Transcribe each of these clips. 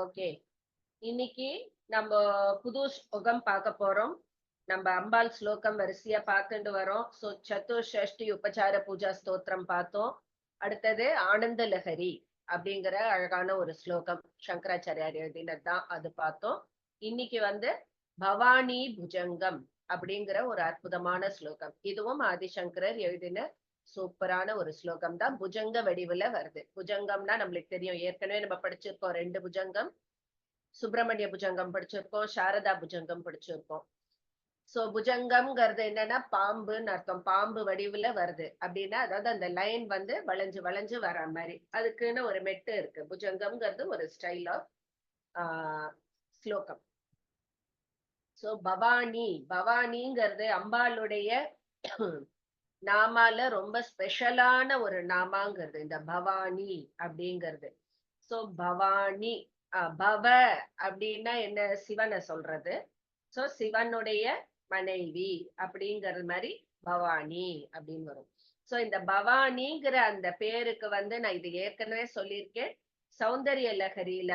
Okay. இன்னைக்கு நம்ம புது ஸ்லோகம் பார்க்க போறோம். நம்ம அம்பாள் ஸ்லோகம் வரிசையா பார்த்துட்டு வரோம். சதுஷ்டி உபசார பூஜா ஸ்தோத்திரம் பார்த்தோம். அடுத்தது ஆனந்த லஹரி அப்படிங்கிற அழகான ஒரு ஸ்லோகம் சங்கராச்சாரியார் எழுதினதுதான், அது பார்த்தோம். இன்னைக்கு பவானி புஜங்கம் அப்படிங்கிற ஒரு அற்புதமான ஸ்லோகம். இதுவும் ஆதிசங்கரர் எழுதின சூப்பரான ஒரு ஸ்லோகம் தான். புஜங்க வடிவுல வருது. புஜங்கம்னா நம்மளுக்கு தெரியும், ஏற்கனவே நம்ம படிச்சிருக்கோம் 2 புஜங்கம். சுப்பிரமணிய புஜங்கம் படிச்சிருக்கோம், சாரதா புஜங்கம் படிச்சிருக்கோம். சோ புஜங்கம்ங்கிறது என்னன்னா பாம்புன்னு அர்த்தம். பாம்பு வடிவுல வருது அப்படின்னா, அதாவது அந்த லைன் வளைஞ்சு வளைஞ்சு வர மாதிரி அதுக்குன்னு ஒரு மெட்டு இருக்கு. புஜங்கம்ங்கிறது ஒரு ஸ்டைல் ஆஃப் ஸ்லோகம். சோ பவானி, பவானிங்கிறது அம்பாளுடைய நாமால ரொம்ப ஸ்பெஷலான ஒரு நாமாங்கிறது இந்த பவானி அப்படிங்கிறது. சோ பவானி, பவ அப்படின்னா என்ன, சிவனை சொல்றது. சோ சிவனுடைய மனைவி அப்படிங்கறது மாதிரி பவானி அப்படின்னு வரும். சோ இந்த பவானிங்கிற அந்த பேருக்கு நான் இது ஏற்கனவே சொல்லியிருக்கேன். சௌந்தரிய லஹரியில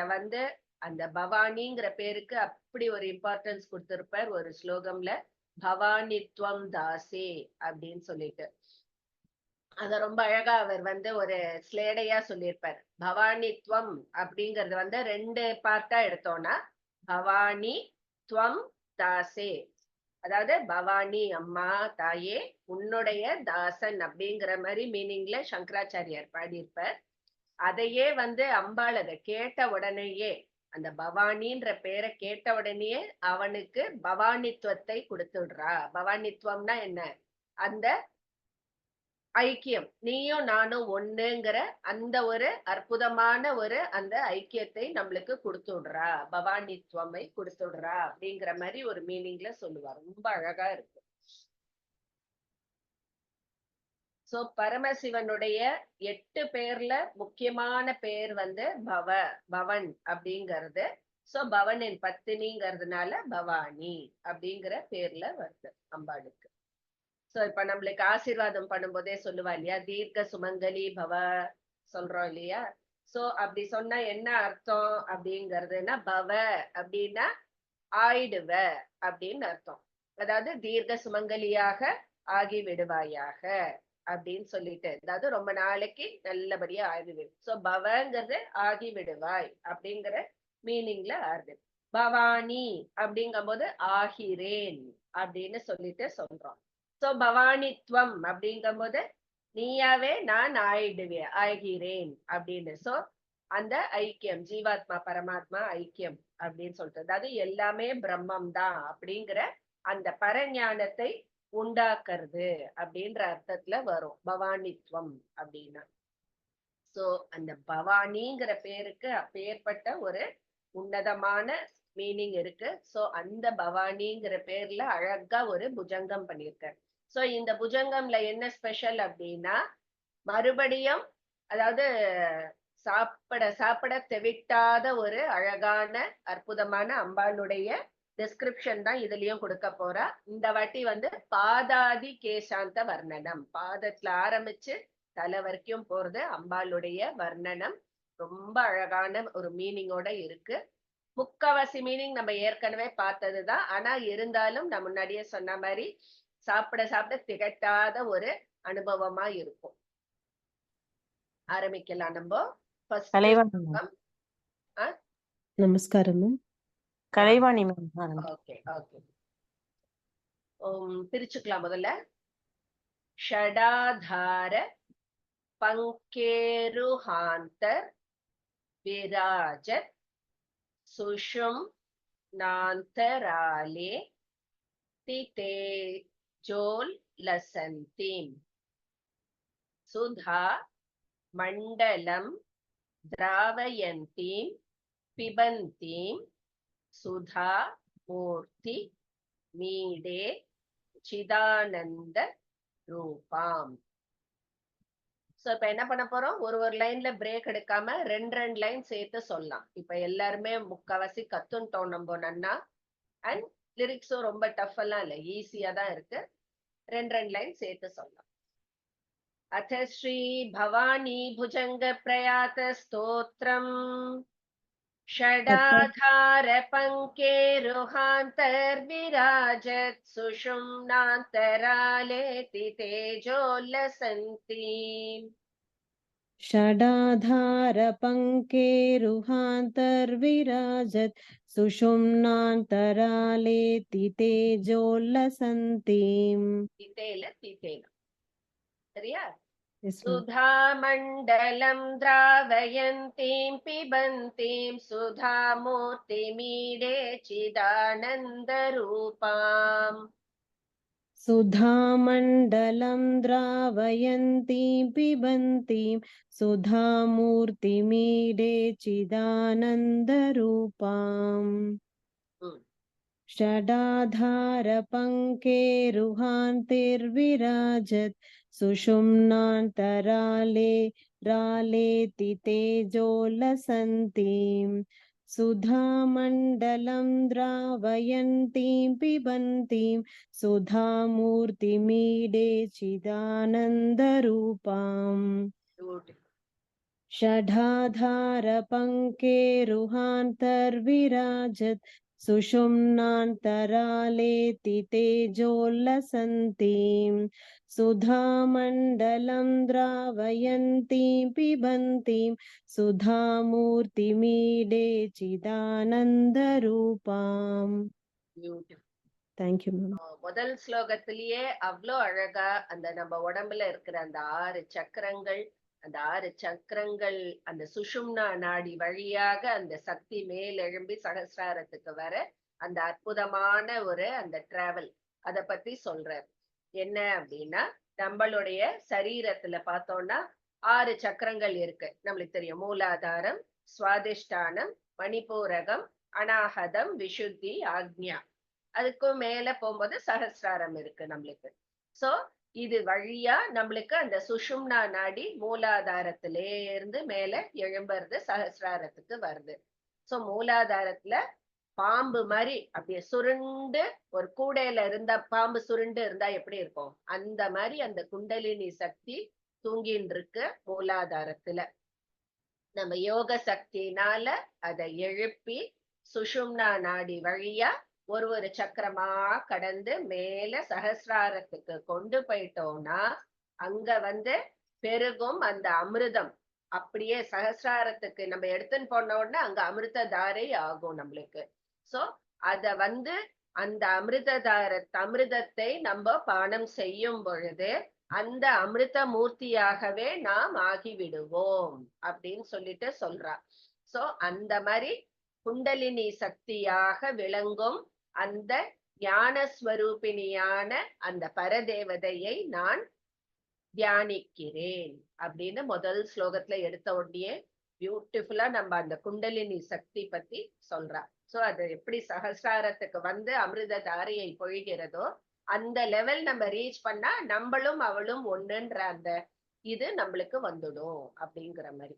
அந்த பவானிங்கிற பேருக்கு அப்படி ஒரு இம்பார்ட்டன்ஸ் கொடுத்திருப்பார் ஒரு ஸ்லோகம்ல. பவானித்வம் தாசே அப்படின்னு சொல்லிட்டு அத ரொம்ப அழகா அவர் ஒரு ஸ்லேடையா சொல்லியிருப்பார். பவானித்வம் அப்படிங்கறது 2 பார்ட்டா எடுத்தோம்னா, பவானி துவம் தாசே, அதாவது பவானி அம்மா தாயே, உன்னுடைய தாசன் அப்படிங்கிற மாதிரி மீனிங்ல சங்கராச்சாரியார் பாடியிருப்பார். அதையே அம்பாள் அதை கேட்ட உடனேயே, அந்த பவானின்ற பேரை கேட்ட உடனேயே அவனுக்கு பவானித்துவத்தை கொடுத்துடுறா. பவானித்துவம்னா என்ன, அந்த ஐக்கியம், நீயும் நானும் ஒண்ணுங்கிற அந்த ஒரு அற்புதமான ஒரு அந்த ஐக்கியத்தை நம்மளுக்கு கொடுத்துடுறா, பவானித்துவமை கொடுத்துடுறா அப்படிங்கிற மாதிரி ஒரு மீனிங்ல சொல்லுவார். ரொம்ப அழகா இருக்கு. சோ பரமசிவனுடைய 8 பேர்ல முக்கியமான பேர் பவன் அப்படிங்கிறது. சோ பவனின் பத்தினிங்கிறதுனால பவானி அப்படிங்கிற பேர்ல வருது அம்பாளுக்கு. சோ இப்ப நம்மளுக்கு ஆசீர்வாதம் பண்ணும்போதே சொல்லுவா இல்லையா, தீர்க்க சுமங்கலி பவ சொல்றோம் இல்லையா. சோ அப்படி சொன்னா என்ன அர்த்தம் அப்படிங்கறதுன்னா, பவ அப்படின்னா ஆயிடுவ அப்படின்னு அர்த்தம். அதாவது தீர்க்க சுமங்கலியாக ஆகி விடுவாயாக அப்படின்னு சொல்லிட்டு, அதாவது ரொம்ப நாளைக்கு நல்லபடியா ஆகிவிடு. சோ பவங்கிறது ஆகி விடுவாய் அப்படிங்கிற மீனிங்ல ஆறுது. பவானி அப்படிங்கும் போது ஆகிறேன் அப்படின்னு சொல்லிட்டு சொல்றோம். சோ பவானித்வம் அப்படிங்கும் போது நீயாவே நான் ஆகிறேன் அப்படின்னு. சோ அந்த ஐக்கியம், ஜீவாத்மா பரமாத்மா ஐக்கியம் அப்படின்னு சொல்றது, அதாவது எல்லாமே பிரம்மம் தான் அப்படிங்கிற அந்த பரஞானத்தை உண்டாக்குறது அப்படின்ற அர்த்தத்துல வரும் பவானித்வம் அப்படின்னா. சோ அந்த பவானிங்கிற பேருக்கு அப்பேற்பட்ட ஒரு உன்னதமான மீனிங் இருக்கு. சோ அந்த பவானிங்கிற பேர்ல அழகா ஒரு புஜங்கம் பண்ணிருக்காரு. சோ இந்த புஜங்கம்ல என்ன ஸ்பெஷல் அப்படின்னா, மறுபடியும் அதாவது சாப்பிட சாப்பிட தெவிட்டாத ஒரு அழகான அற்புதமான அம்பாளுடைய டிஸ்கிரிப்ஷன் தான் இதுலயும் கொடுக்க போறா. இந்த வாட்டி பாதாதி கேசாந்த வர்ணனம், பாதத்துல ஆரம்பிச்சு தலை வரைக்கும் போறது அம்பாளுடைய வர்ணனம். ரொம்ப அழகான ஒரு மீனிங்கோட இருக்கு. முக்காவாசி மீனிங் நம்ம ஏற்கனவே பார்த்ததுதான். ஆனா இருந்தாலும் நான் முன்னாடியே சொன்ன மாதிரி சாப்பிட சாப்பிட திகட்டாத ஒரு அனுபவமா இருக்கும். ஆரம்பிக்கலாம் நம்ம. கலைவாணி மேம். நமஸ்காரம். கலைவாணி மேம். Okay okay. பிரிச்சுக்கலாம் முதல்ல. ஷடாதார பங்கேருஹாந்த விராஜத் சுஷும் நாந்தராலே திதேஜோல் லசந்தீம் சுதா மண்டலம் திராவயந்தீம் பிபந்தீம் சுதா மூர்த்தி மீடே சிதானந்த ரூபாம். சோ இப்ப என்ன பண்ண போறோம், ஒரு லைன்ல பிரேக் எடுக்காம 2 லைன் சேர்த்து சொல்லலாம். இப்ப எல்லாருமே முக்காவாசி கத்துன்ட்டோம் நம்ம நன்னா. அண்ட் லிரிக்ஸும் ரொம்ப டஃப் எல்லாம் இல்ல, ஈஸியா தான் இருக்கு. 2 லைன் சேர்த்து சொல்லலாம். அத ஸ்ரீ பவானி புஜங்க பிரயாத ஸ்தோத்ரம் षडाधार पङ्केरुहान्तर्विराजत् सुषुम्नान्तरालेति तेजोल्लसन्ति षडाधार पङ्केरुहान्तर्विराजत् सुषुम्नान्तरालेति तेजोल्लसन्तीम्. திதேல திதேல சரியா Yes, ma'am. सुधामण्डलं द्रावयन्तीं पिबन्तीं सुधामूर्तिमीडे चिदानन्दरूपाम् सुधामण्डलं द्रावयन्तीं पिबन्तीं सुधामूर्तिमीडे चिदानन्दरूपाम्. षडाधार पङ्केरुहान्तिर्विराजत् सुषुम्नान्तराले रालेति तेजोल्लसन्तीम्. सुधामण्डलं द्रावयन्तीं पिबन्तीं सुधामूर्तिमीडे चिदानन्दरूपाम्. षडाधार पङ्केरुहान्तर्विराजत् सुषुम्नान्तरालेति तेजोल्लसन्तीं सुधामण्डलं द्रावयन्तीं पिबन्तीं सुधामूर्तिमीडे चिदानन्दरूपाम्. Thank you, ma'am. முதல் ஸ்லோகத்திலேயே அவ்வளோ அழகா அந்த நம்ம உடம்புல இருக்கிற அந்த 6 சக்கரங்கள் அந்த 6 சக்கரங்கள் அந்த சுஷும்னா நாடி வழியாக அந்த சக்தி மேலெழும்பி சகஸ்ராரத்துக்கு வர அந்த அற்புதமான ஒரு அந்த டிராவல் அத பத்தி சொல்றார். என்ன அப்படின்னா நம்மளுடைய சரீரத்துல பார்த்தோம்னா 6 சக்கரங்கள் இருக்கு. நம்மளுக்கு தெரியும் மூலாதாரம், சுவாதிஷ்டானம், மணிப்பூரகம், அநாகதம், விசுத்தி, ஆக்ஞா. அதுக்கும் மேல போகும்போது சகஸ்ராரம் இருக்கு நம்மளுக்கு. சோ இது வழியா நம்மளுக்கு அந்த சுஷும்னா நாடி மூலாதாரத்திலே இருந்து மேல எழும்புறது சகஸ்ராரத்துக்கு வருது. சோ மூலாதாரத்துல பாம்பு மாதிரி அப்படியே சுருண்டு ஒரு கூடையில இருந்தா பாம்பு சுருண்டு இருந்தா எப்படி இருக்கும் அந்த மாதிரி அந்த குண்டலினி சக்தி தூங்கின்னு இருக்கு மூலாதாரத்துல. நம்ம யோக சக்தினால அதை எழுப்பி சுஷும்னா நாடி வழியா ஒரு சக்கரமா கடந்து மேல சகஸ்ராரத்துக்கு கொண்டு போயிட்டோம்னா அங்க பெருகும் அந்த அமிர்தம் அப்படியே சகஸ்ராரத்துக்கு நம்ம எடுத்துன்னு போன உடனே அங்க அமிர்த தாரை ஆகும் நம்மளுக்கு. சோ அத அந்த அமிர்தத்தை நம்ம பானம் செய்யும் பொழுது அந்த அமிர்த மூர்த்தியாகவே நாம் ஆகிவிடுவோம் அப்படின்னு சொல்லிட்டு சொல்றா. சோ அந்த மாதிரி குண்டலினி சக்தியாக விளங்கும் அந்த ஞானஸ்வரூபிணியான அந்த பரதேவதையை நான் தியானிக்கிறேன் அப்படின்னு முதல் ஸ்லோகத்துல எடுத்த உடனே பியூட்டிஃபுல்லா நம்ம அந்த குண்டலினி சக்தி பத்தி சொல்றா. சோ அது எப்படி சகஸ்ராரத்துக்கு அமிர்த தாரையை பொழிகிறதோ அந்த லெவல் நம்ம ரீச் பண்ணா நம்மளும் அவளும் ஒண்ணுன்ற அந்த இது நம்மளுக்கு வந்துடும் அப்படிங்கிற மாதிரி.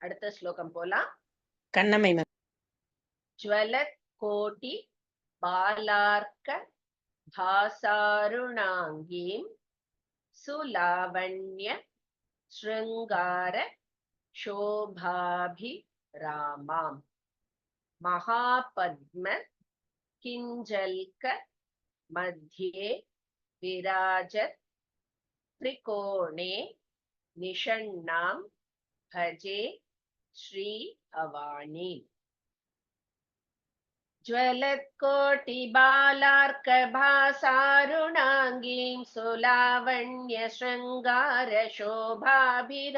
அடுத்த ஸ்லோகம் போலாம். கண்ணம்மை மேம். ஜ்வலத் கோட்டி பாலார்க்க பாசாருணாங்கீம் சுலாவண்ய ஸ்ருங்கார शोभाभिरामाम् महापद्म किञ्जल्क मध्ये विराजत् त्रिकोणे निषण्णां भजे श्रीभवानी ज्वलत्कोटिबालार्कभासारुणाङ्गीं सुलावण्य शृङ्गार शोभाभिरामाम्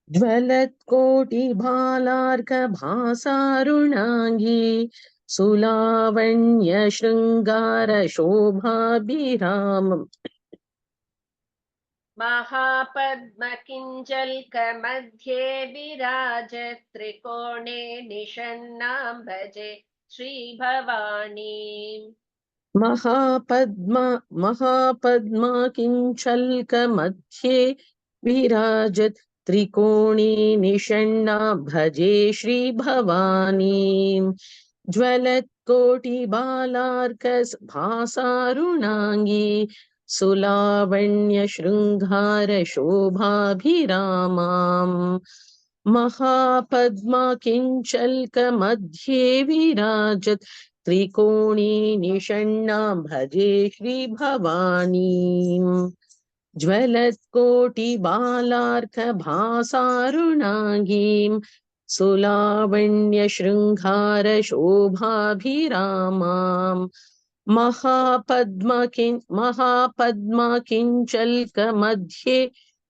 ज्वलत्कोटिभालार्कभासारुणाङ्गी सुलावण्य शृङ्गार शोभाभिरामम् महापद्म किञ्जल्क मध्ये विराजत् त्रिकोणे निषण्णां भजे श्रीभवानी महापद्म किञ्जल्क मध्ये विराजत् त्रिकोणे निषण्णा भजे श्रीभवानी ज्वलत्कोटिबालार्क भासारुणाङ्गी सुलावण्य शृङ्गार शोभाभिरामाम् महापद्मा किञ्चल्कमध्ये विराजत् त्रिकोणी निषण्णां भजे श्रीभवानीम् ज्वलत्कोटिबालार्कभासारुणाङ्गीं सुलावण्यशृङ्गारशोभाभिरामाम् महापद्मा किञ्चल्कमध्ये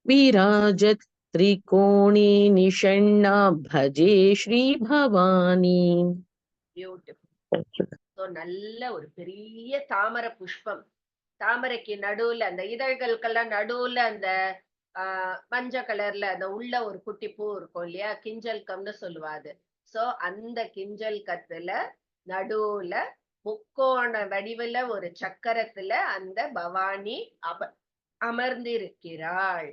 विराजत् त्रिकोणी निषण्णा भजे श्रीभवानी. பியூட்டிஃபுல். ஸோ நல்ல ஒரு பெரிய தாமரை புஷ்பம், தாமரைக்கு நடுவுல அந்த இதழ்களுக்கெல்லாம் நடுவுல அந்த மஞ்ச கலர்ல அந்த உள்ள ஒரு குட்டி பூ இருக்கும் இல்லையா, கிஞ்சல் கம்னு சொல்லுவாது. சோ அந்த கிஞ்சல் கத்துல நடுவுல முக்கோண வடிவுல ஒரு சக்கரத்துல அந்த பவானி அமர்ந்திருக்கிறாள்.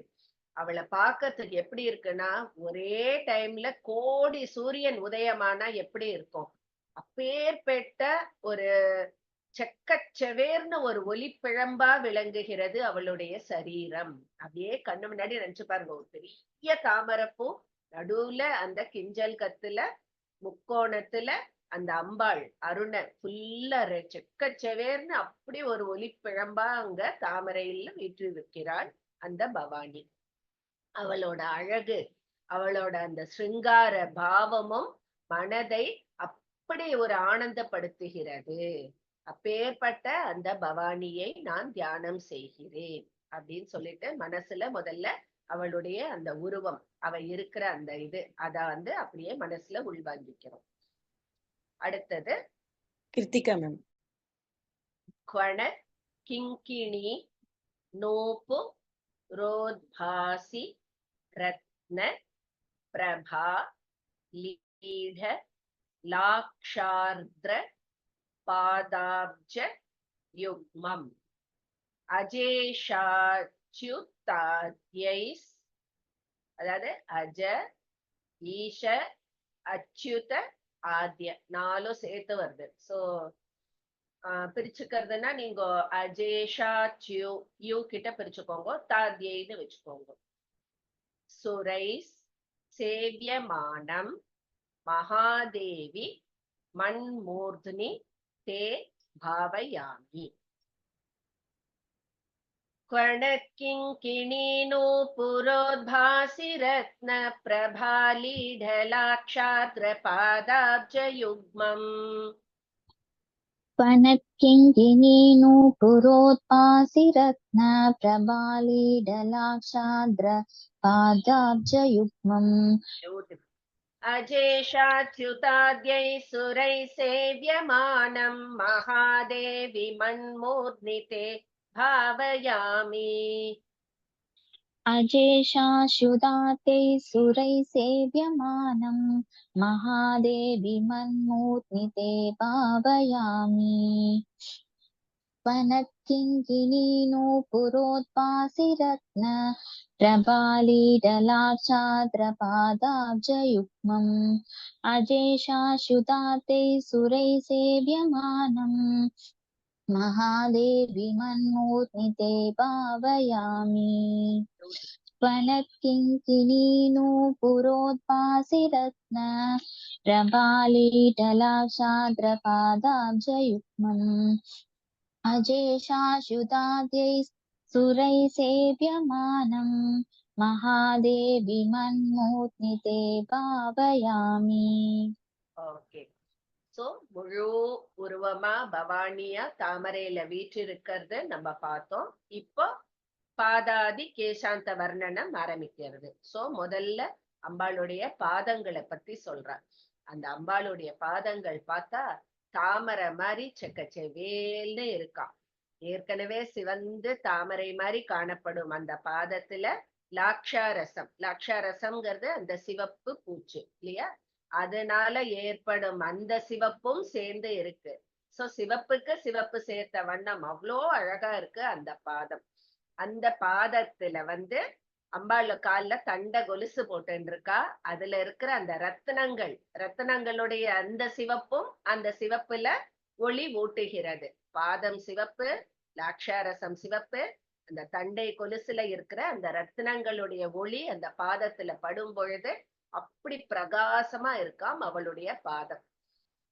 அவளை பார்க்கறதுக்கு எப்படி இருக்குன்னா, ஒரே டைம்ல கோடி சூரியன் உதயமானா எப்படி இருக்கும், அப்பேற்பட்ட ஒரு செக்கச்செவேர்னு ஒரு ஒளிப்பிழம்பா விளங்குகிறது அவளுடைய சரீரம். அப்படியே கண்ணு முன்னாடி நினைச்சு பாருங்க, ஒரு பெரிய தாமரைப்பூ நடுவுல அந்த கிஞ்சல் கத்துல முக்கோணத்துல அந்த அம்பாள் அருண ஃபுல்லா செக்கச்செவேர்னு அப்படி ஒரு ஒளிப்பிழம்பா அங்க தாமரையில வீற்றிருக்கிறாள் அந்த பவானி. அவளோட அழகு, அவளோட அந்த சிருங்கார பாவமும் மனதை அப்படி ஒரு ஆனந்தப்படுத்துகிறது. அப்பேற்பட்ட அந்த பவானியை நான் தியானம் செய்கிறேன் அப்படின்னு சொல்லிட்டு மனசுல முதல்ல அவளுடைய அந்த உருவம், அவ இருக்கிற அந்த இது, அத அப்படியே மனசுல உள்வாங்கிக்கிறோம். அடுத்தது கிருத்திகா மேம். குவண கிங்கிணி நோப்பு ரோத்பாசி ரத்ன பிரபா லீட லாக்ஷார்த்ர பாதாப்ஜ யுக்மம் அஜேஷாச்யுதாத்யைஸ், அதாவது அஜ ஈஷ அச்சுத ஆத்ய நாலும் சேர்த்து வருது. சோ பிரிச்சுக்கிறதுனா நீங்க அஜேஷா யூ கிட்ட பிரிச்சுக்கோங்க, தாத்யைன்னு வச்சுக்கோங்க. சுரைஸ் சேவியமானம் மகாதேவி மன்மூர்த்னி தே பாவயாமி. क्वर्णकिङ्किणीनो पुरोद्भासि रत्न प्रभालीढलाक्षाद्रपादाब्जयुग्मम् क्वणकिङ्किणीनो पुरोद्भासि रत्न प्रभालीढलाक्षाद्र पादाब्जयुग्मम् अजेशाच्युताद्यै सुरैः सेव्यमानं महादेवी मन्मूर्ध्निते भावयामि. अजेशाच्युताद्यै सुरैः सेव्यमानं महादेवी मन्मूर्ध्निते भावयामि. क्वणकिङ्किणीनो पुरोद्भासि रत्न प्रभालीढलाक्षाद्रपादाब्जयुग्मम् अजेशाच्युताद्यै सुरैः सेव्यमानं महादेवी मन्मूर्ध्निते भावयामि. क्वणकिङ्किणीनो पुरोद्भासि रत्न प्रभालीढलाक्षाद्रपादाब्जयुग्मम् अजेशाच्युताद्यै सुरैः सेव्यमानं महादेवी मन्मूर्ध्निते भावयामि. ஓகே. சோ முழு உருவமா பவானியா தாமரையில வீற்றிருக்கிறது நம்ம பார்த்தோம். இப்போ பாதாதி கேசாந்த வர்ணனம் ஆரம்பிக்கிறது. சோ முதல்ல அம்பாளுடைய பாதங்களை பத்தி சொல்றார். அந்த அம்பாளுடைய பாதங்கள் பார்த்தா தாமரை மாதிரி செக்கச்செவேல்னு இருக்கான். ஏற்கனவே சிவந்து தாமரை மாதிரி காணப்படும் அந்த பாதத்துல லாக்ஷாரசம், லாக்ஷாரசம்ங்கிறது அந்த சிவப்பு பூச்சு இல்லையா, அதனால ஏற்படும் அந்த சிவப்பும் சேர்ந்து இருக்கு. சோ சிவப்புக்கு சிவப்பு சேர்த்த வண்ணம் அவ்வளோ அழகா இருக்கு அந்த பாதம். அந்த பாதத்துல அம்பாள் கால்ல தண்ட கொலுசு போட்டு இருக்கா. அதுல இருக்கிற அந்த ரத்தினங்கள், ரத்தினங்களுடைய அந்த சிவப்பும் அந்த சிவப்புல ஒளி ஊட்டுகிறது. பாதம் சிவப்பு, லாக்ஷாரசம் சிவப்பு, அந்த தண்டை கொலுசுல இருக்கிற அந்த ரத்தினங்களுடைய ஒளி அந்த பாதத்துல படும் பொழுது அப்படி பிரகாசமா இருக்காம் அவளுடைய பாதம்.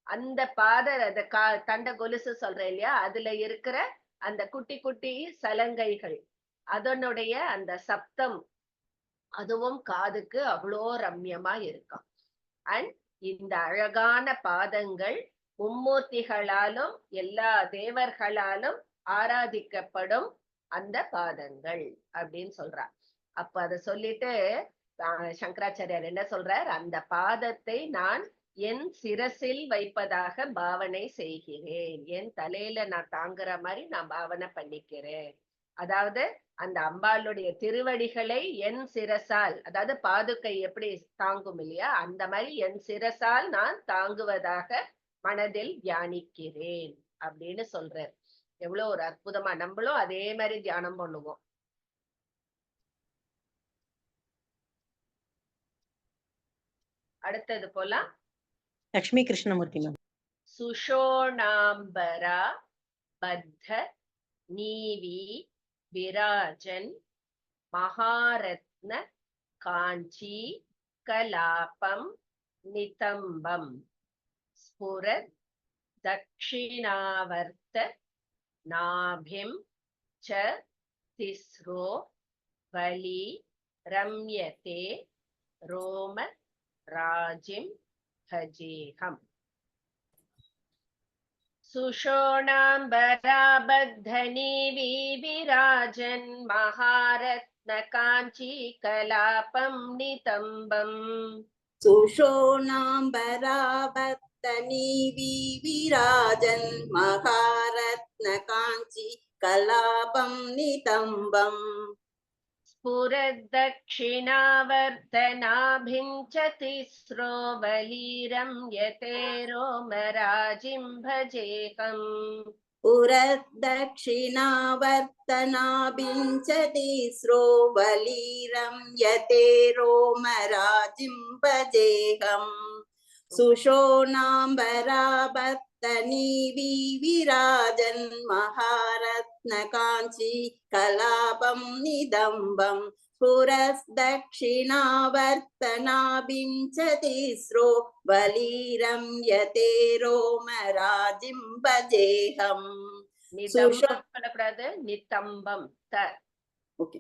அந்த அந்த தண்ட கொலுசு சொல்றேன் இல்லையா, அதுல இருக்கிற அந்த குட்டி குட்டி சலங்கைகள், அதனுடைய அந்த சப்தம், அதுவும் காதுக்கு அவ்வளோ ரம்யமா இருக்கும். அண்ட் இந்த அழகான பாதங்கள் மும்மூர்த்திகளாலும் எல்லா தேவர்களாலும் ஆராதிக்கப்படும் அந்த பாதங்கள் அப்படின்னு சொல்றார். அப்ப அதை சொல்லிட்டு சங்கராச்சாரியார் என்ன சொல்றார், அந்த பாதத்தை நான் என் சிரசில் வைப்பதாக பாவனை செய்கிறேன், என் தலையில நான் தாங்குற மாதிரி நான் பாவனை பண்ணிக்கிறேன். அதாவது அந்த அம்பாளுடைய திருவடிகளை என் சிரசால், அதாவது பாதுகை எப்படி தாங்கும் இல்லையா, அந்த மாதிரி என் சிரசால் நான் தாங்குவதாக மனதில் தியானிக்கிறேன் அப்படின்னு சொல்றார். எவ்வளவு ஒரு அற்புதமா, நம்மளும் அதே மாதிரி தியானம் பண்ணுவோம். அடுத்தது போலாம். லக்ஷ்மி கிருஷ்ணமூர்த்தி மேம். சுஷோணாம்பரா பத்த நீவி விராஜன் மகாரத்ன காஞ்சி கலாபம் நிதம்பம் ஸ்புரத் தக்ஷிணாவர்த்த நாபிம் ச திஸ்ரோ வலி ரம்யதே ரோம ராஜிம் பஜேகம். சுஷோணாம்பராபத்தனீவி விராஜன் மகாரத்ன காஞ்சி கலாபம் நிதம்பம். சுஷோணாம்பராபத்தனீவி விராஜன் மகாரத்ன காஞ்சி கலாபம் நிதம்பம். स्फुरद्दक्षिणावर्तनाभिं च तिस्रो वलीरं यते रोमराजिं भजेकम्. पुरद्दक्षिणावर्तनाभिं च तिस्रो वलीरं यते रोमराजिं भजेहम्. सुषोणाम्बरावर्तनीवी विराजन् महारत्न काञ्ची कलापं निदम्बम्. पुरस्दक्षिणावर्तनाभिं च तिस्रो वलीरं यते रोमराजिं भजेहम्. नितम्बं त. ओके.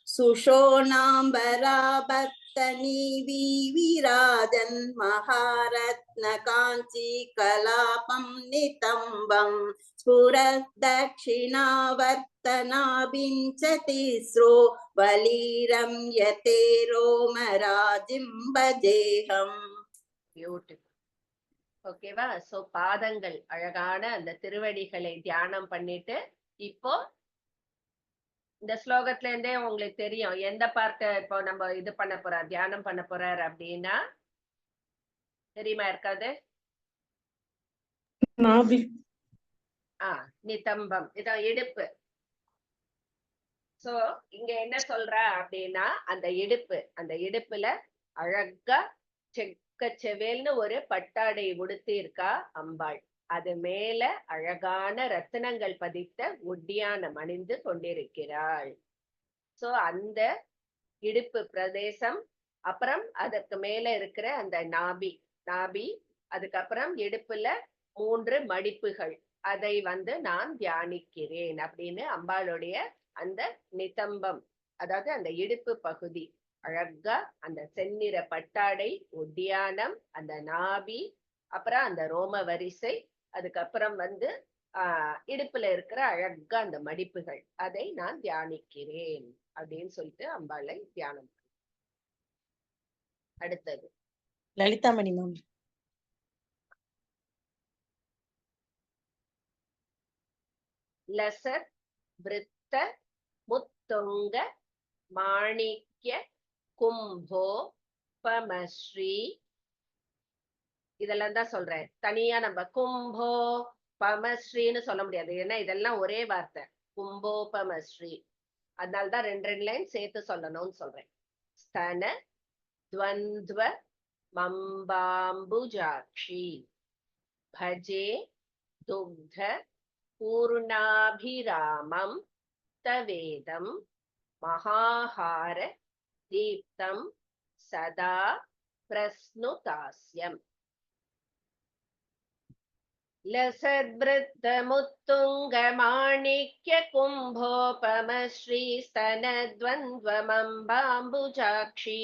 सुषोणाम्बरावर्तनीवी विराजन् महारत्न काञ्ची कलापं नितम्बम्. स्फुरद्दक्षिणावर्तनाभिं च तिस्रो वलीरं यते रोमराजिं भजेहम्. பியூட்டிஃபுல். ஓகேவா? சோ பாதங்கள், அழகான அந்த திருவடிகளை தியானம் பண்ணிட்டு, இப்போ இந்த ஸ்லோகத்துல இருந்தே உங்களுக்கு தெரியும் எந்த பார்ட்ட இப்போ நம்ம இது பண்ண போறார், தியானம் பண்ண போறார் அப்படின்னா தெரியுமா இருக்காது? நிதம்பம், இதான் இடுப்பு. சோ இங்க என்ன சொல்ற அப்படின்னா, அந்த இடுப்புல அழகா செக்கச்செவேல்னு ஒரு பட்டாடை உடுத்தி இருக்கா அம்பாள். அது மேல அழகான ரத்தினங்கள் பதித்த ஒட்டியானம் அணிந்து கொண்டிருக்கிறாள். சோ அந்த இடுப்பு பிரதேசம், அப்புறம் அதற்கு மேல இருக்கிற அந்த நாபி, அதுக்கப்புறம் இடுப்புல 3 மடிப்புகள், அதை நான் தியானிக்கிறேன் அப்படின்னு அம்பாளுடைய அந்த நிதம்பம், அதாவது அந்த இடுப்பு பகுதி அழகா அந்த செந்நிற பட்டாடை, ஒட்டியானம், அந்த நாபி, அப்புறம் அந்த ரோம வரிசை, அதுக்கப்புறம் இடுப்புல இருக்கிற அழகா அந்த மடிப்புகள், அதை நான் தியானிக்கிறேன் அப்படின்னு சொல்லிட்டு அம்பாளை தியானம். அடுத்தது லலிதாமணி மேம். லசத் விருத்த முத்துங்க மாணிக்ய கும்போ பமஸ்ரீ, இதெல்லாம் தான் சொல்றேன். தனியா நம்ம கும்போ பமஸ்ரீன்னு சொல்ல முடியாது, ஏன்னா இதெல்லாம் ஒரே வார்த்தை, கும்போ பமஸ்ரீ. அதனால்தான் 2 லைன் சேர்த்து சொல்லணும்னு சொல்றேன். ஸ்தன துவந்த்வ மம்பாம்புஜாக்ஷி பஜே துக்த பூர்ணாபிராமம் தவேதம் மகாஹார தீப்தம் சதா பிரஸ்னுதாஸ்யம். லசத்விருத்தமுத்துங்க மாணிக்ய கும்போபம ஸ்ரீ ஸ்தனத்வந்த்வமம்பாம்புஜாக்ஷி.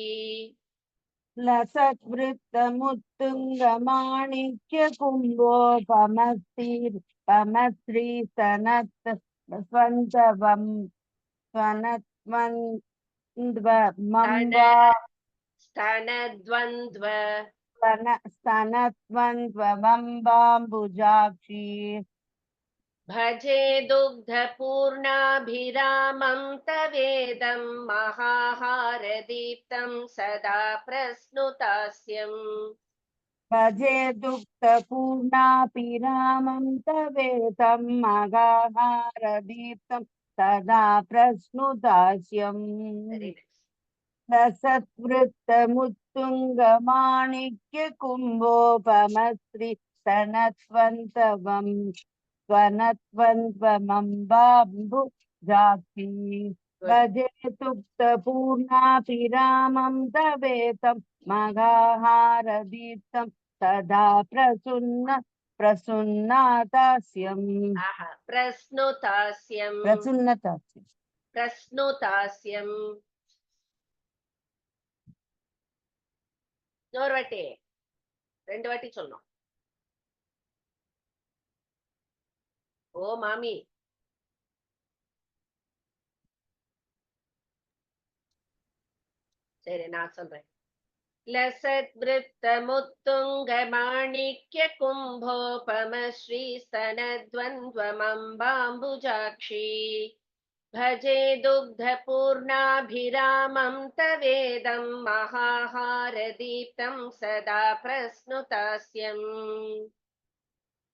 लसत्वृत्तमुत्तुङ्गमाणिक्य कुम्भोपमस्त्री सनत् स्वन्तवम् स्वनत्वन्द्वमम्बा ஸ்தனத்வந்த்வ स्तनत्वन्द्वमम्बाम्बुजाक्षी. भजे दुग्धपूर्णाभिरामं तवेदं महाहारदीप्तं सदा प्रस्नुतास्यम्. भजे दुग्धपूर्णाभिरामं तवेदं महाहारदीप्तं सदा प्रस्नुतास्यम्. Very nice. लसत्वृत्तमुत्तुङ्गमाणिक्य कुम्भोपमस्त्री स्वनत्वन्त्वमम्बाम्बुजाक्षी. भजे तुप्तपूर्णाभिरामं तवेतं मघाहारदीप्तं सदा प्रसन्नतास्यम्. प्रस्नुतास्यम्. प्रसन्नतास्यम्. प्रस्नुतास्यम्. இன்னொரு வாட்டி 2 வாட்டி சொல்லணும். ஓ மாமி, சரி நான் சொல்றேன். லசத்விருத்தமுத்துங்க மாணிக்ய கும்போபம ஸ்ரீ ஸ்தனத்வந்த்வமம்பாம்புஜாக்ஷி. भजे दुग्धपूर्णाभिरामं तवेदं महाहारदीप्तं सदा प्रस्नुतास्यम्.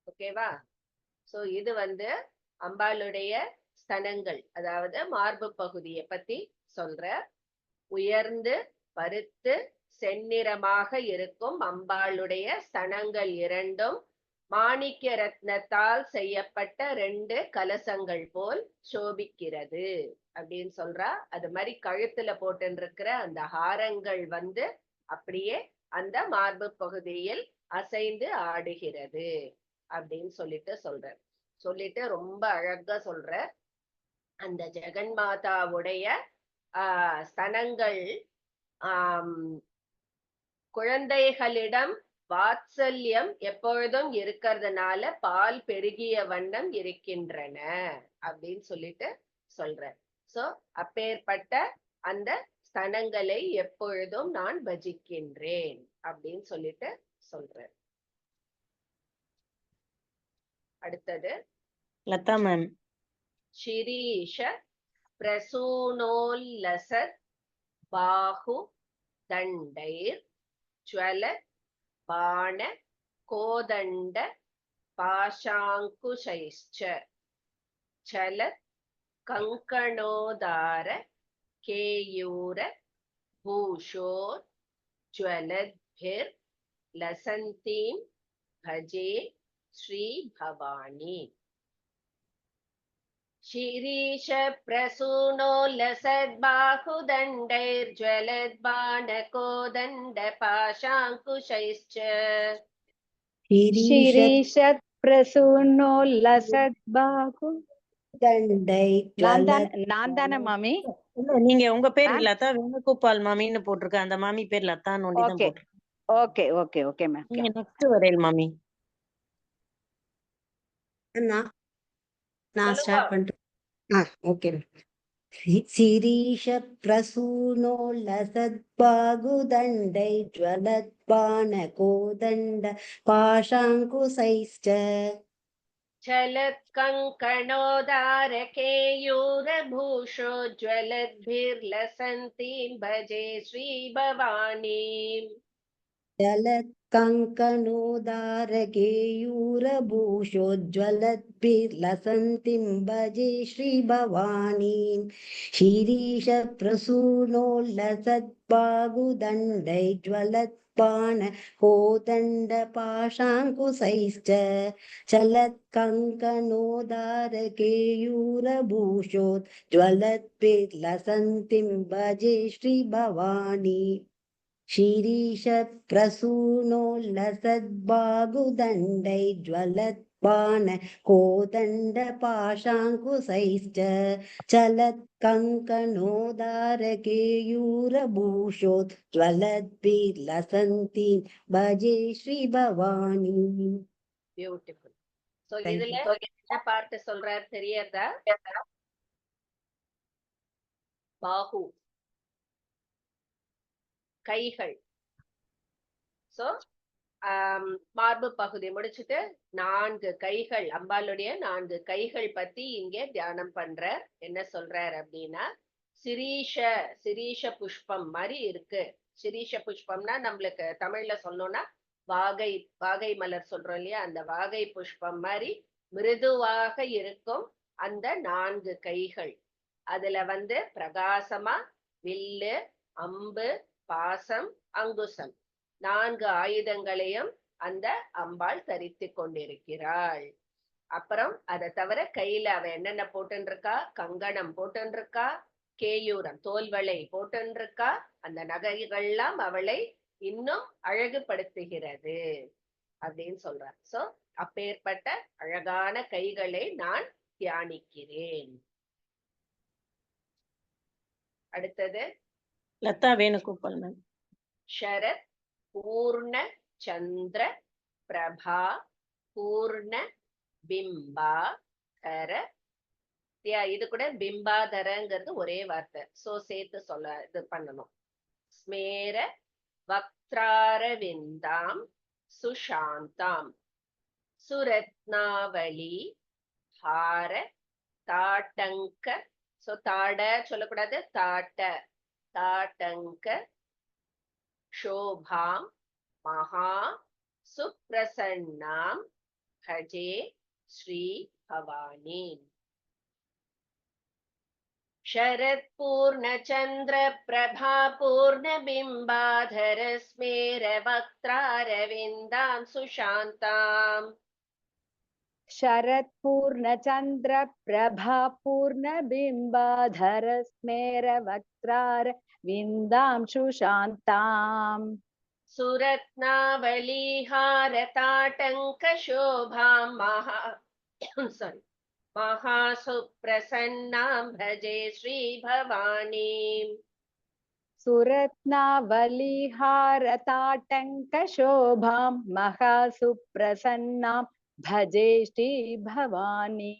ஓகேவா? சோ இது அம்பாளுடைய ஸ்தனங்கள், அதாவது மார்பு பகுதியை பத்தி சொல்ற. உயர்ந்து பருத்து செந்நிறமாக இருக்கும் அம்பாளுடைய ஸ்தனங்கள் இரண்டும் மாணிக்க ரத்னத்தால் செய்யப்பட்ட 2 கலசங்கள் போல் சோபிக்கிறது அப்படின்னு சொல்றா. அது மாதிரி கழுத்துல போட்டு அந்த ஹாரங்கள் அப்படியே அந்த மார்பு பகுதியில் அசைந்து ஆடுகிறது அப்படின்னு சொல்லிட்டு ரொம்ப அழகா சொல்ற. அந்த ஜெகன்மாதாவுடைய ஸ்தனங்கள் குழந்தைகளிடம் வாத்சல்யம் எப்பொழுதும் இருக்கிறதுனால பால் பெருகிய வண்ணம் இருக்கின்றன அப்படின்னு சொல்ற. சோ அப்பேற்பட்ட அந்த ஸ்தனங்களை எப்பொழுதும் நான் பஜிக்கின்றேன் அப்படின்னு சொல்ற. அடுத்தது லதா மேம். ஷிரீஷ பிரசூனோல்லசத் பாஹு தண்டைர் ஜ்வல பாண கோதண்ட பாஷாங்குஷைச்ச சலத் கங்கணோதார கேயூர பூஷோர் ஜ்வலத்பிர் லசந்தீம் பஜே ஸ்ரீ பவானி. ஷிரீஷ பிரசூனோல்லசத் பாஹுதண்டைர் ஜ்வலத்பாண கோதண்ட பாஷாங்குஷைச்ச. ஷிரீஷத் பிரசூனோல்லசத் பாஹு தண்டை நான் தானே மாமி? இல்ல, நீங்க உங்க பேர் லதா வேணுகோபால் மாமின்னு போட்டிருக்க. அந்த மாமி பேர் லதான்னு ஒண்டி தான் போட்டிருக்கேன். Okay okay okay ma'am. நீங்க நெக்ஸ்ட் வரையல் மாமி. நான் ஸ்டார்ட் பண்றேன். ஓகே. சிரீஷ பிரசூனோ லசத்பாகுதண்டை ஜ்வலத்பாண கோதண்ட பாஷாங்குசைச்ச चलत् कङ्कणोदारकेयूरभूषो ज्वलद्भिर्लसन्तीं भजे श्रीभवानीम्. जलत् कङ्कणोदारकेयूरभूषोज्ज्वलद्भिर्लसन्तीं भजे श्रीभवानीम्. शिरीष प्रसूनोल्लसत्बाहुदण्डै ज्वलत्पाण कोदण्ड पाशाङ्कुशैश्च चलत् कङ्कणोदारकेयूरभूषोज्ज्वलद्भिर्लसन्तीं भजे श्रीभवानी. शिरीष प्रसूनोल्लसद्बाहुदण्डैज्वलत्पान कोदण्डपाशाङ्कुशैश्च चलत्कङ्कणोदारकेयूरभूषोज्ज्वलद्भिर्लसन्तीं भजे श्रीभवानी. பியூட்டிஃபுல். சோ Thank இதுல you. என்ன பார்த்து சொல்றாரு தெரியறதா? பாஹு கைகள். சோ மார்பு பகுதி முடிச்சுட்டு 4 கைகள், அம்பாளுடைய 4 கைகள் பத்தி இங்க தியானம் பண்ற. என்ன சொல்றார் அப்படின்னா, சிரீஷ புஷ்பம் மாதிரி இருக்கு. சிரீஷ புஷ்பம்னா நம்மளுக்கு தமிழ்ல சொல்லணும்னா வாகை மலர் சொல்றோம் இல்லையா, அந்த வாகை புஷ்பம் மாதிரி மிருதுவாக இருக்கும் அந்த 4 கைகள். அதுல பிரகாசமா வில்லு, அம்பு, பாசம், அங்குசம் 4 ஆயுதங்களையும் அந்த அம்பாள் தரித்து கொண்டிருக்கிறாள். அப்புறம் அதை தவிர கையில அவ என்னென்ன போட்டுருக்கா? கங்கணம் போட்டுருக்கா, கேயூரம் தோல்வளை போட்டுருக்கா. அந்த நகைகள்லாம் அவளை இன்னும் அழகுபடுத்துகிறது அப்படின்னு சொல்றார். சோ அப்பேற்பட்ட அழகான கைகளை நான் தியானிக்கிறேன். அடுத்தது லதா வேணுகோபால் மேம். ஷரத் பூர்ண சந்திர பிரபா பூர்ண பிம்பாதர. இது கூட பிம்பாதரங்கிறது ஒரே வார்த்தை. சோ சேர்த்து சொல்ல இது பண்ணணும். ஸ்மேர வக்த்ராரவிந்தாம் சுஷாந்தாம் சுரத்னாவளி ஹார தாட்டங்க. சோ தாட சொல்லக்கூடாது, தாட்டங்க शोभां महा सुप्रसन्नां भजे श्री भवानी. शरत् पूर्ण चंद्र प्रभा पूर्ण बिंबाधर स्मेर वक्त्रारविन्दां सुशान्ताम्. शरत् पूर्ण चंद्र प्रभा पूर्ण बिंबाधर स्मेर वक्त्रार विन्दां सुशान्ताम्. सुरत्नावलीहार ताटंक शोभां महासुप्रसन्नां भजे श्री भवानी. सुरत्नावलीहार ताटंक शोभां महासुप्रसन्नां भजे श्री भवानी.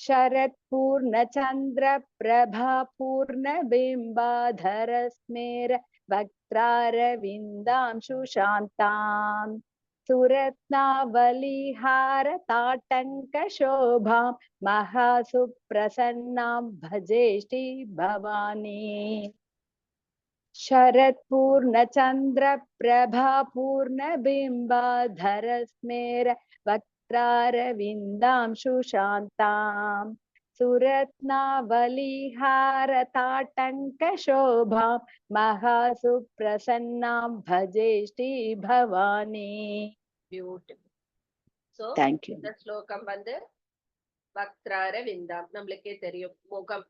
शरत् पूर्ण चंद्र प्रभा पूर्ण बिंबाधर स्मेर वक्त्रारविन्दां सुशान्ताम्. सुरत्नावलीहार ताटंक शोभां महासुप्रसन्नां भजे श्री भवानी. शरत् पूर्ण चंद्र प्रभा पूर्ण बिंबाधर स्मेर वक्त्रारविन्दां सुशान्ताम्. सुरत्नावलीहार ताटंक शोभां महासुप्रसन्नां भजे Shri Bhavani. Beautiful. So Thank you. இந்த ஸ்லோகம் வக்த்ரார விந்தாம் நம்மளுக்கே தெரியும், முகம்.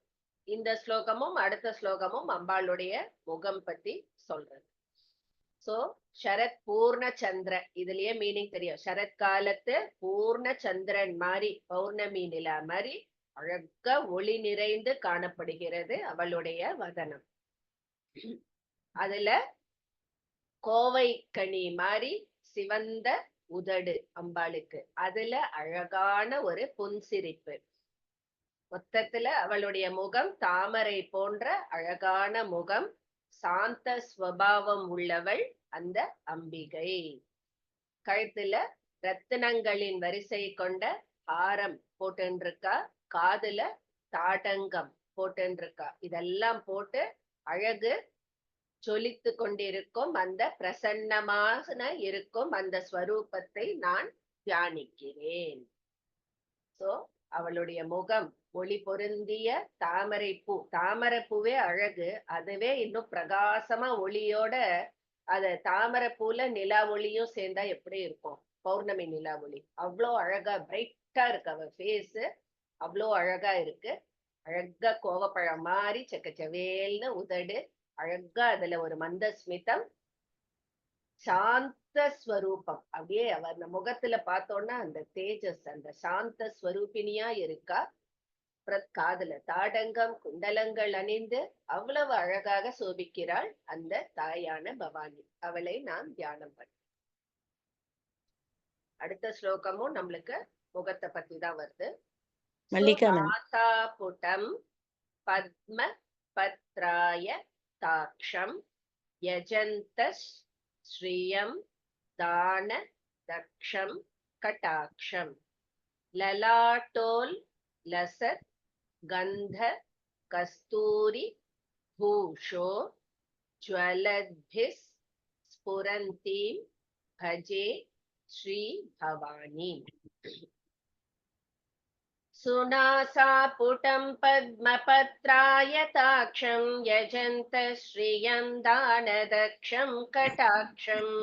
இந்த ஸ்லோகமும் அடுத்த ஸ்லோகமும் அம்பாளுடைய முகம் பத்தி சொல்றது. சோ சரத் பூர்ண சந்திர, இதுலயே மீனிங் தெரியும். சரத் காலத்து பூர்ண சந்திரன் மாதிரி, பௌர்ணமி நிலா மாதிரி அழகா ஒளி நிறைந்து காணப்படுகிறது அவளுடைய வதனம். அதுல கோவை கனி மாதிரி சிவந்த உதடு அம்பாளுக்கு, அதுல அழகான ஒரு புன்சிரிப்பு. மொத்தத்துல அவளுடைய முகம் தாமரை போன்ற அழகான முகம். சாந்த ஸ்வபாவம் உள்ளவள் அந்த அம்பிகை. கழுத்துல ரத்தினங்களின் வரிசை கொண்ட ஹாரம் போட்டுருக்கா, காதுல தாடங்கம் போட்டுருக்கா. இதெல்லாம் போட்டு அழகு ஜொலித்து கொண்டிருக்கும் அந்த பிரசன்னமாக இருக்கும் அந்த ஸ்வரூபத்தை நான் தியானிக்கிறேன். சோ அவளுடைய முகம் ஒளி பொருந்திய தாமரை பூ. தாமரை பூவே அழகு, அதுவே இன்னும் பிரகாசமா ஒளியோட, அத தாமரை பூல நிலா ஒளியும் சேர்ந்தா எப்படி இருக்கும்? பௌர்ணமி நிலா ஒளி அவ்வளோ அழகா பிரைட்டா இருக்கு. அவ ஃபேஸ் அவ்வளோ அழகா இருக்கு. அழகா கோவப்பழம் மாதிரி செக்கச்சவேல்னு உதடு, அழகா அதுல ஒரு மந்தஸ்மிதம், சாந்த ஸ்வரூபம். அப்படியே அவர் முகத்துல பார்த்தோம்னா அந்த தேஜஸ், அந்த சாந்த ஸ்வரூபினியா இருக்கா. காதுல தாடங்கம் குண்டலங்கள் அணிந்து அவ்வளவு அழகாக சோபிக்கிறாள் அந்த தாயான பவானி. அவளை நாம் தியானம் பண்ண. அடுத்த ஸ்லோகமும் நம்மளுக்கு முகத்தை பத்தி தான் வருது. மல்லிகா மேம். சுநாசாபுடம் பத்ம பத்ராய தாக்ஷம் யஜந்தஸ் ஸ்ரீயம் தான தக்ஷம் கடாக்ஷம் லலாட்டோல் லசத் கந்த கஸ்தூரி பூஷோ ஜ்வலத்பிஸ் ஸ்புரந்தீம் பஜே ஸ்ரீ பவானி. சுநாசாபுடம் பத்மபத்ராயதாக்ஷம் யஜந்த ஸ்ரீயம் தானதக்ஷம் கடாக்ஷம்.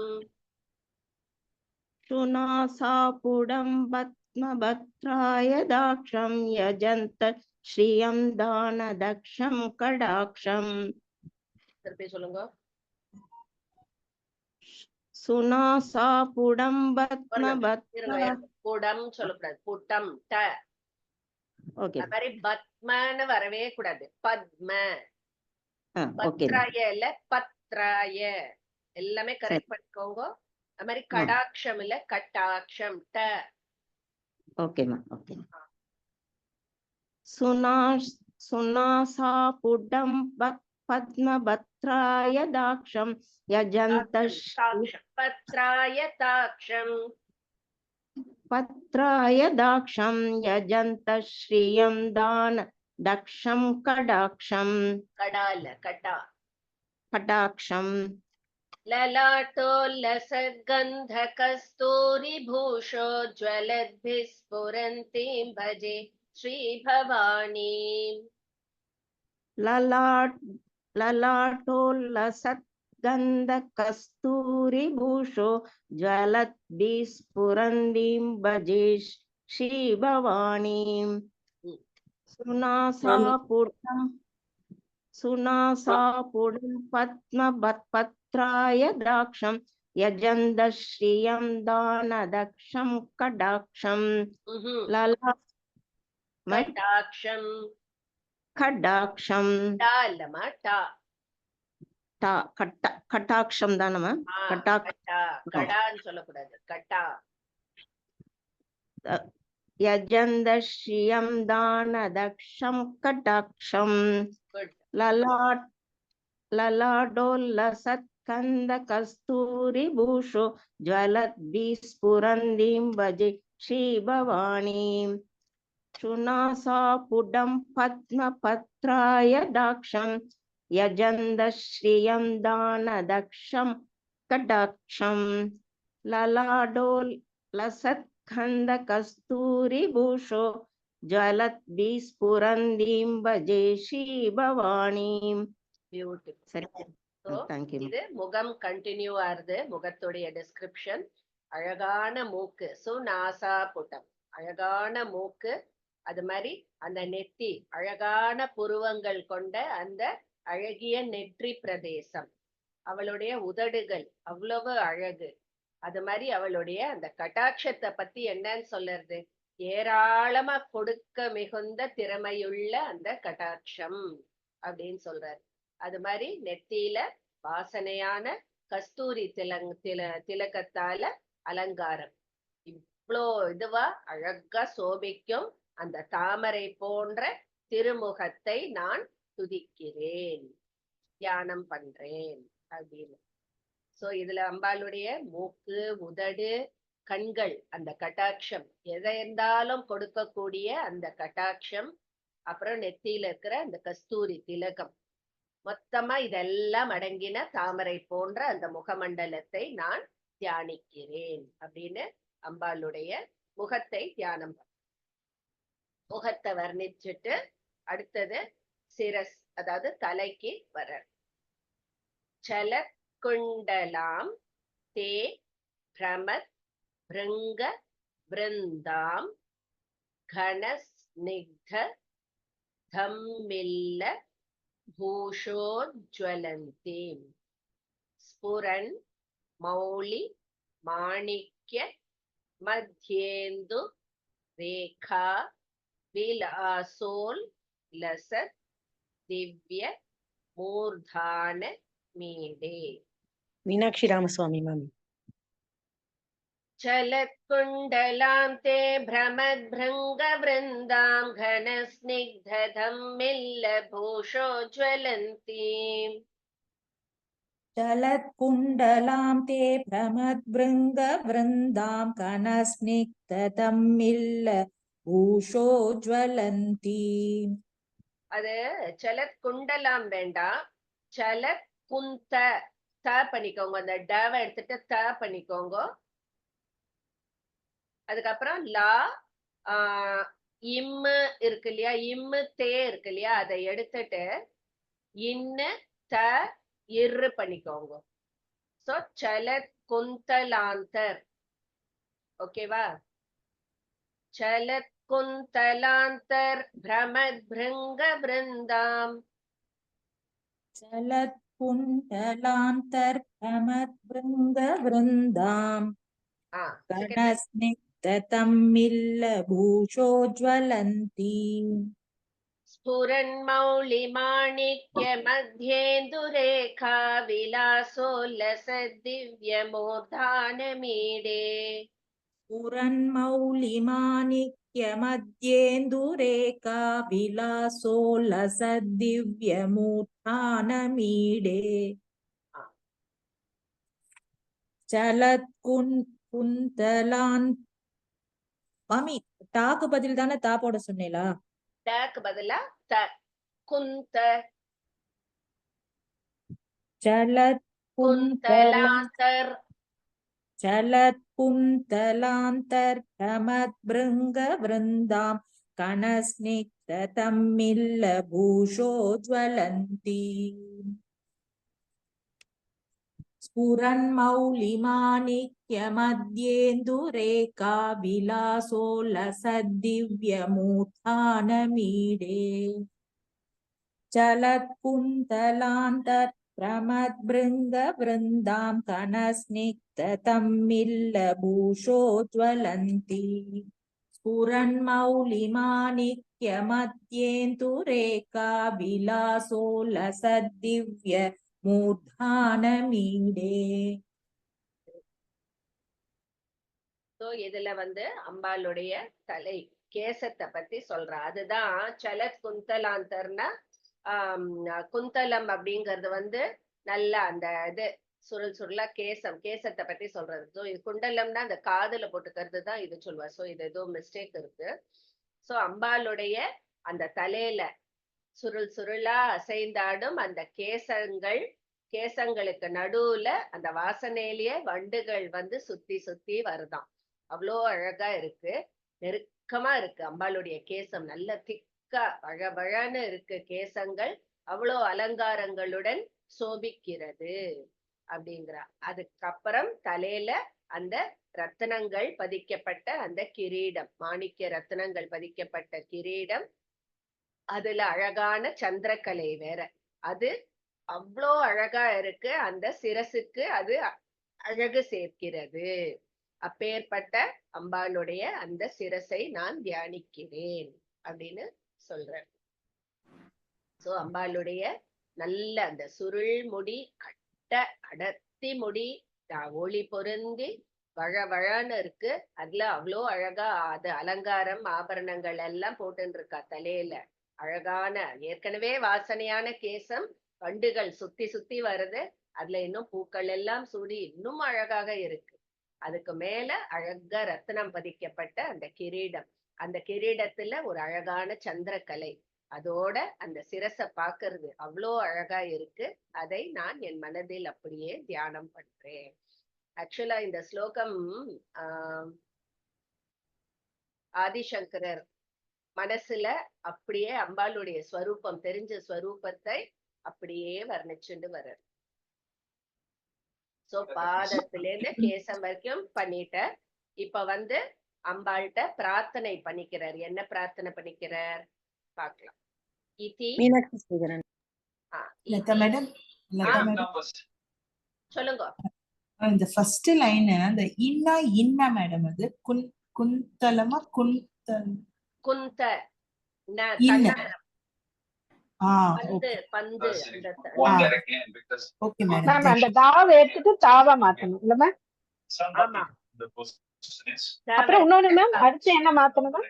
சுநாசாபுடம் பத்மபத்ராயதாக்ஷம் யஜந்த ஸ்ரீயம் தானதக்ஷம் கடாக்ஷம். திருப்பி சொல்லுங்க. சுநாசாபுடம் பத்மபத்ராய புடம் சொல்லக்கூடாது, புட்டம் ட. ஓகே அது மாதிரி பத்மன்னு வரவே கூடாது, பத்ம. ஓகே பத்ராய இல்ல பத்ராய, எல்லாமே கரெக்ட் பண்ணிக்கோங்க. அது மாதிரி கடாட்சம் இல்ல கட்டாட்சம், ட. Okay ma'am. ஓகே. சுநாசாபுடம் பத்மபத்ராயதாக்ஷம் யஜந்த பத்ராயதாக்ஷம் பத்ராயதாக்ஷம் யஜந்த ஸ்ரீயம் தான தக்ஷம் கடாக்ஷம். கடா இல்ல கட்டா. கடாக்ஷம் லலாட்டோல்லசத்கந்த கஸ்தூரி பூஷோ ஜ்வலத்பிः ஸ்புரந்தீம் பஜே ஸ்ரீ பவானி. லலாட்டோல்லசத்கந்த கஸ்தூரி பூஷோ ஜ்வலத்பிः ஸ்புரந்தீம் பஜே ஸ்ரீ பவானி. சுநாசாபுடம் பத்மபத்ராயதாக்ஷம் யஜந்த ஸ்ரீயம் தானதக்ஷம் கடாக்ஷம் கடாட்சம் கடாக்ஷம் டா இல்லம்மா, டா. கட்டாட்சம் தானே கட்டா, கடான்னு சொல்லக்கூடாது, கட்டா. யஜந்த ஸ்ரீயம் தானதக்ஷம் கடாக்ஷம் லலாடோல்லசத்கந்த கஸ்தூரி பூஷோ ஜ்வலத்பிः ஸ்புரந்தீம் பஜே ஸ்ரீ பவானி. சுநாசாபுடம் பத்மபத்ராயதாக்ஷம் யஜந்த ஸ்ரீயம் தானதக்ஷம் கடாக்ஷம் லலாடோல்லசத்கந்த கஸ்தூரி பூஷோ ஜ்வலத்பிः ஸ்புரந்தீம் பஜே ஸ்ரீ பவானி. பியூட்டிஃபுல். சரி, தேங்க்யூ. இது முகம் கண்டினியூ ஆறுது, முகத்துடைய டிஸ்கிரிப்ஷன். அழகான மூக்கு, சுநாசாபுடம், அழகான மூக்கு. அது மாதிரி அந்த நெத்தி, அழகான புருவங்கள் கொண்ட அந்த அழகிய நெற்றி பிரதேசம். அவளுடைய உதடுகள் அவ்வளவு அழகு. அது மாதிரி அவளுடைய அந்த கட்டாட்சத்தை பத்தி என்னன்னு சொல்றது, ஏராளமா கொடுக்க மிகுந்த திறமையுள்ள அந்த கட்டாட்சம் அப்படின்னு சொல்றாரு. அது மாதிரி நெத்தியில வாசனையான கஸ்தூரி திலகத்தால அலங்காரம். இவ்வளோ இதுவா அழகா சோபிக்கும் அந்த தாமரை போன்ற திருமுகத்தை நான் துதிக்கிறேன், தியானம் பண்றேன் அப்படின்னு. சோ இதுல அம்பாளுடைய மூக்கு, உதடு, கண்கள், அந்த கட்டாட்சம், எதை இருந்தாலும் கொடுக்கக்கூடிய அந்த கட்டாட்சம், அப்புறம் நெத்தியில இருக்கிற அந்த கஸ்தூரி திலகம், மொத்தமா இதெல்லாம் அடங்கின தாமரை போன்ற அந்த முகமண்டலத்தை நான் தியானிக்கிறேன் அப்படின்னு அம்பாளுடைய முகத்தை தியானம். முகத்தை வர்ணிச்சுட்டு அடுத்தது சிரஸ், அதாவது தலைக்கு வர. சல குண்டலாம் தே பிரமத் பிருங்க பிருந்தாம் கணஸ்னிக்த தம்மில்ல பூஷோஜ்வலந்தீம். ஸ்புரன் மௌலி மாணிக்ய மத்யேந்து ரேகா விலாசோல் லசத் திவ்ய மூர்தான மீடே. மீனாட்சி ராமசுவாமி மாமி. चलत्कुण्डलान्ते भ्रमद्भृङ्गवृन्दां घनस्निग्धधम्मिल्लभूषोज्ज्वलन्तीम्. चलत्कुण्डलां ते भ्रमद्भृङ्गवृन्दां कनस्निग्धतम्मिल्लभूषोज्ज्वलन्तीम्. அது சலத் குண்டலாம் வேண்டாம், சலத் குந்த த பண்ணிக்கோங்க. அந்த டவை எடுத்துட்டு த பண்ணிக்கோங்க. அதுக்கப்புறம் லா இம்மு இருக்கு இல்லையா, இம்மு தே இருக்கு இல்லையா, அதை எடுத்துட்டு இன்னு த இரு பண்ணிக்கோங்க. சோ சலத் குந்தலாந்தர். ஓகேவா? சலத் குந்தலாந்தர் பிரமத் பிருங்க பிருந்தாம். चलत्कुण्डलान्तर् भ्रमद्भृङ्गवृन्दां कनस्निग्धतम्मिल्लभूषोज्ज्वलन्तीम्. स्फुरन्मौलिमाणिक्य मध्येन्दुरेखा विलासोल्लसद्दिव्यमूर्धानमीडे. स्फुरन्मौलिमाणिक्यमध्येन्दुरेखा विलासोल्लसद्दिव्यमूर्धानमीडे. कुन्तलान् மாமி டாக்கு பதில் தானே தா போட சொன்னேலா? டாக்கு பதிலா த. குந்த சலத் குந்தலாந்தர். चलत् कुन्तलान्तर् भ्रमद्भृङ्गवृन्दां कनस्निग्धतम्मिल्लभूषोज्ज्वलन्तीम्. स्फुरन्मौलिमाणिक्यमध्येन्दुरेखा विलासोल्लसद्दिव्यमूर्धानमीडे. चलत् कुन्तलान्तर् प्रमद्भृङ्गवृन्दां कनस्निग्धतम्मिल्लभूषोज्ज्वलन्ती. स्फुरन्मौलिमाणिक्यमध्येन्दुरेखा विलासोल्लसद्दिव्यमूर्धानमीडे. இதுல அம்பாளுடைய தலை கேசத்தை பத்தி சொல்ற. அதுதான் சலத் குந்தலாந்தர்னா குந்தலம் அப்படிங்கிறது நல்ல அந்த இது சுருள் சுருளா கேசத்தை பத்தி சொல்றது. சோ இது குண்டலம்னா அந்த காதுல போட்டுக்கிறது தான் இது சொல்லுவா. சோ இது ஏதோ மிஸ்டேக் இருக்கு. சோ அம்பாளுடைய அந்த தலையில சுருள் சுருளா அசைந்தாடும் அந்த கேசங்களுக்கு நடுவுல அந்த வாசனையிலேயே வண்டுகள் சுத்தி சுத்தி வருதாம். அவ்வளோ அழகா இருக்கு, நெருக்கமா இருக்கு. அம்பாளுடைய கேசம் நல்ல திக்கா அழபழன்னு இருக்கு. கேசங்கள் அவ்வளோ அலங்காரங்களுடன் சோபிக்கிறது அப்படிங்கிறா. அதுக்கப்புறம் தலையில அந்த ரத்தினங்கள் பதிக்கப்பட்ட அந்த கிரீடம், மாணிக்க ரத்தினங்கள் பதிக்கப்பட்ட கிரீடம், அதுல அழகான சந்திரக்கலை வேற. அது அவ்வளோ அழகா இருக்கு. அந்த சிரசுக்கு அது அழகு சேர்க்கிறது. அப்பேற்பட்ட அம்பாளுடைய அந்த சிரசை நான் தியானிக்கிறேன் அப்படின்னு சொல்றேன். சோ அம்பாளுடைய நல்ல அந்த சுருள் முடி, கட்ட அடர்த்தி முடி, ஒளி பொருந்தி வழவழன்னு இருக்கு. அதுல அவ்வளோ அழகா அது அலங்காரம் ஆபரணங்கள் எல்லாம் போட்டுன்னு இருக்கா தலையில. அழகான ஏற்கனவே வாசனையான கேசம், வண்டுகள் சுத்தி சுத்தி வருது. அதுல இன்னும் பூக்கள் எல்லாம் சூடி இன்னும் அழகாக இருக்கு. அதுக்கு மேல அழகா ரத்தினம் பதிக்கப்பட்ட அந்த கிரீடம், அந்த கிரீடத்துல ஒரு அழகான சந்திரக்கலை, அதோட அந்த சிரசை பாக்குறது அவ்வளோ அழகா இருக்கு. அதை நான் என் மனதில் அப்படியே தியானம் பண்றேன். ஆக்சுவலா இந்த ஸ்லோகம் ஆதிசங்கரர் மனசுல அப்படியே அம்பாளுடைய ஸ்வரூபம், தெரிஞ்ச ஸ்வரூபத்தை அப்படியே வர்ணிச்சுண்டு வர்றார். சோ பாதத்திலேருந்து கேசம் வரைக்கும் பண்ணிட்ட. இப்ப அம்பாள்கிட்ட பிரார்த்தனை பண்ணிக்கிறார். என்ன பிரார்த்தனை பண்ணிக்கிறார் பார்க்கலாம். இதி லதா மேடம், லதா மேடம், சொல்லுங்க. இந்த ஃபர்ஸ்ட் லைன் அந்த இன்னா இன்னா மேடம், அது குந்தலமா குந்த இன்ன. பந்து ஓகே பந்து ஓகே மேடம். மேம் அந்த தாவை எடுத்துட்டு தாவா மாத்தணும் இல்ல மேம்? ஆமா. அப்புறம் இன்னொன்னு மேம், அடுத்து என்ன மாத்தணும் மேம்?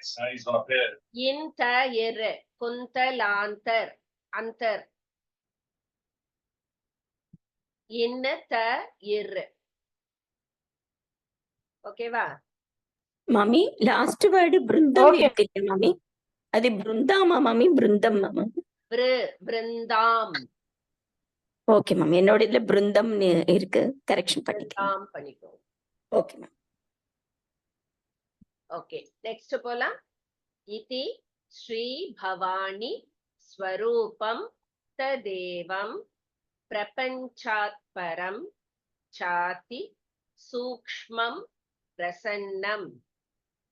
இந்த இரு குந்தலாந்தர் அந்தர் இன்ன த இரு. ஓகேவா? மாமி லாஸ்ட் வேர்டு பிருந்தம் Okay. இருக்கு இல்லையா மாமி? அது பிருந்தாமா மாமி? பிருந்தம் மாமா? பிருந்தாம். ஓகே மாமி, என்னோட இதுல பிருந்தம் இருக்கு, கரெக்ஷன் பண்ணிக்கலாம். பண்ணிக்கோ. Okay ma'am. ஓகே, நெக்ஸ்ட் போலாம். இதி ஸ்ரீ பவானி ஸ்வரூபம் ததேவம் பிரபஞ்சாத்பரம் சாதி சூக்ஷ்மம் பிரசன்னம்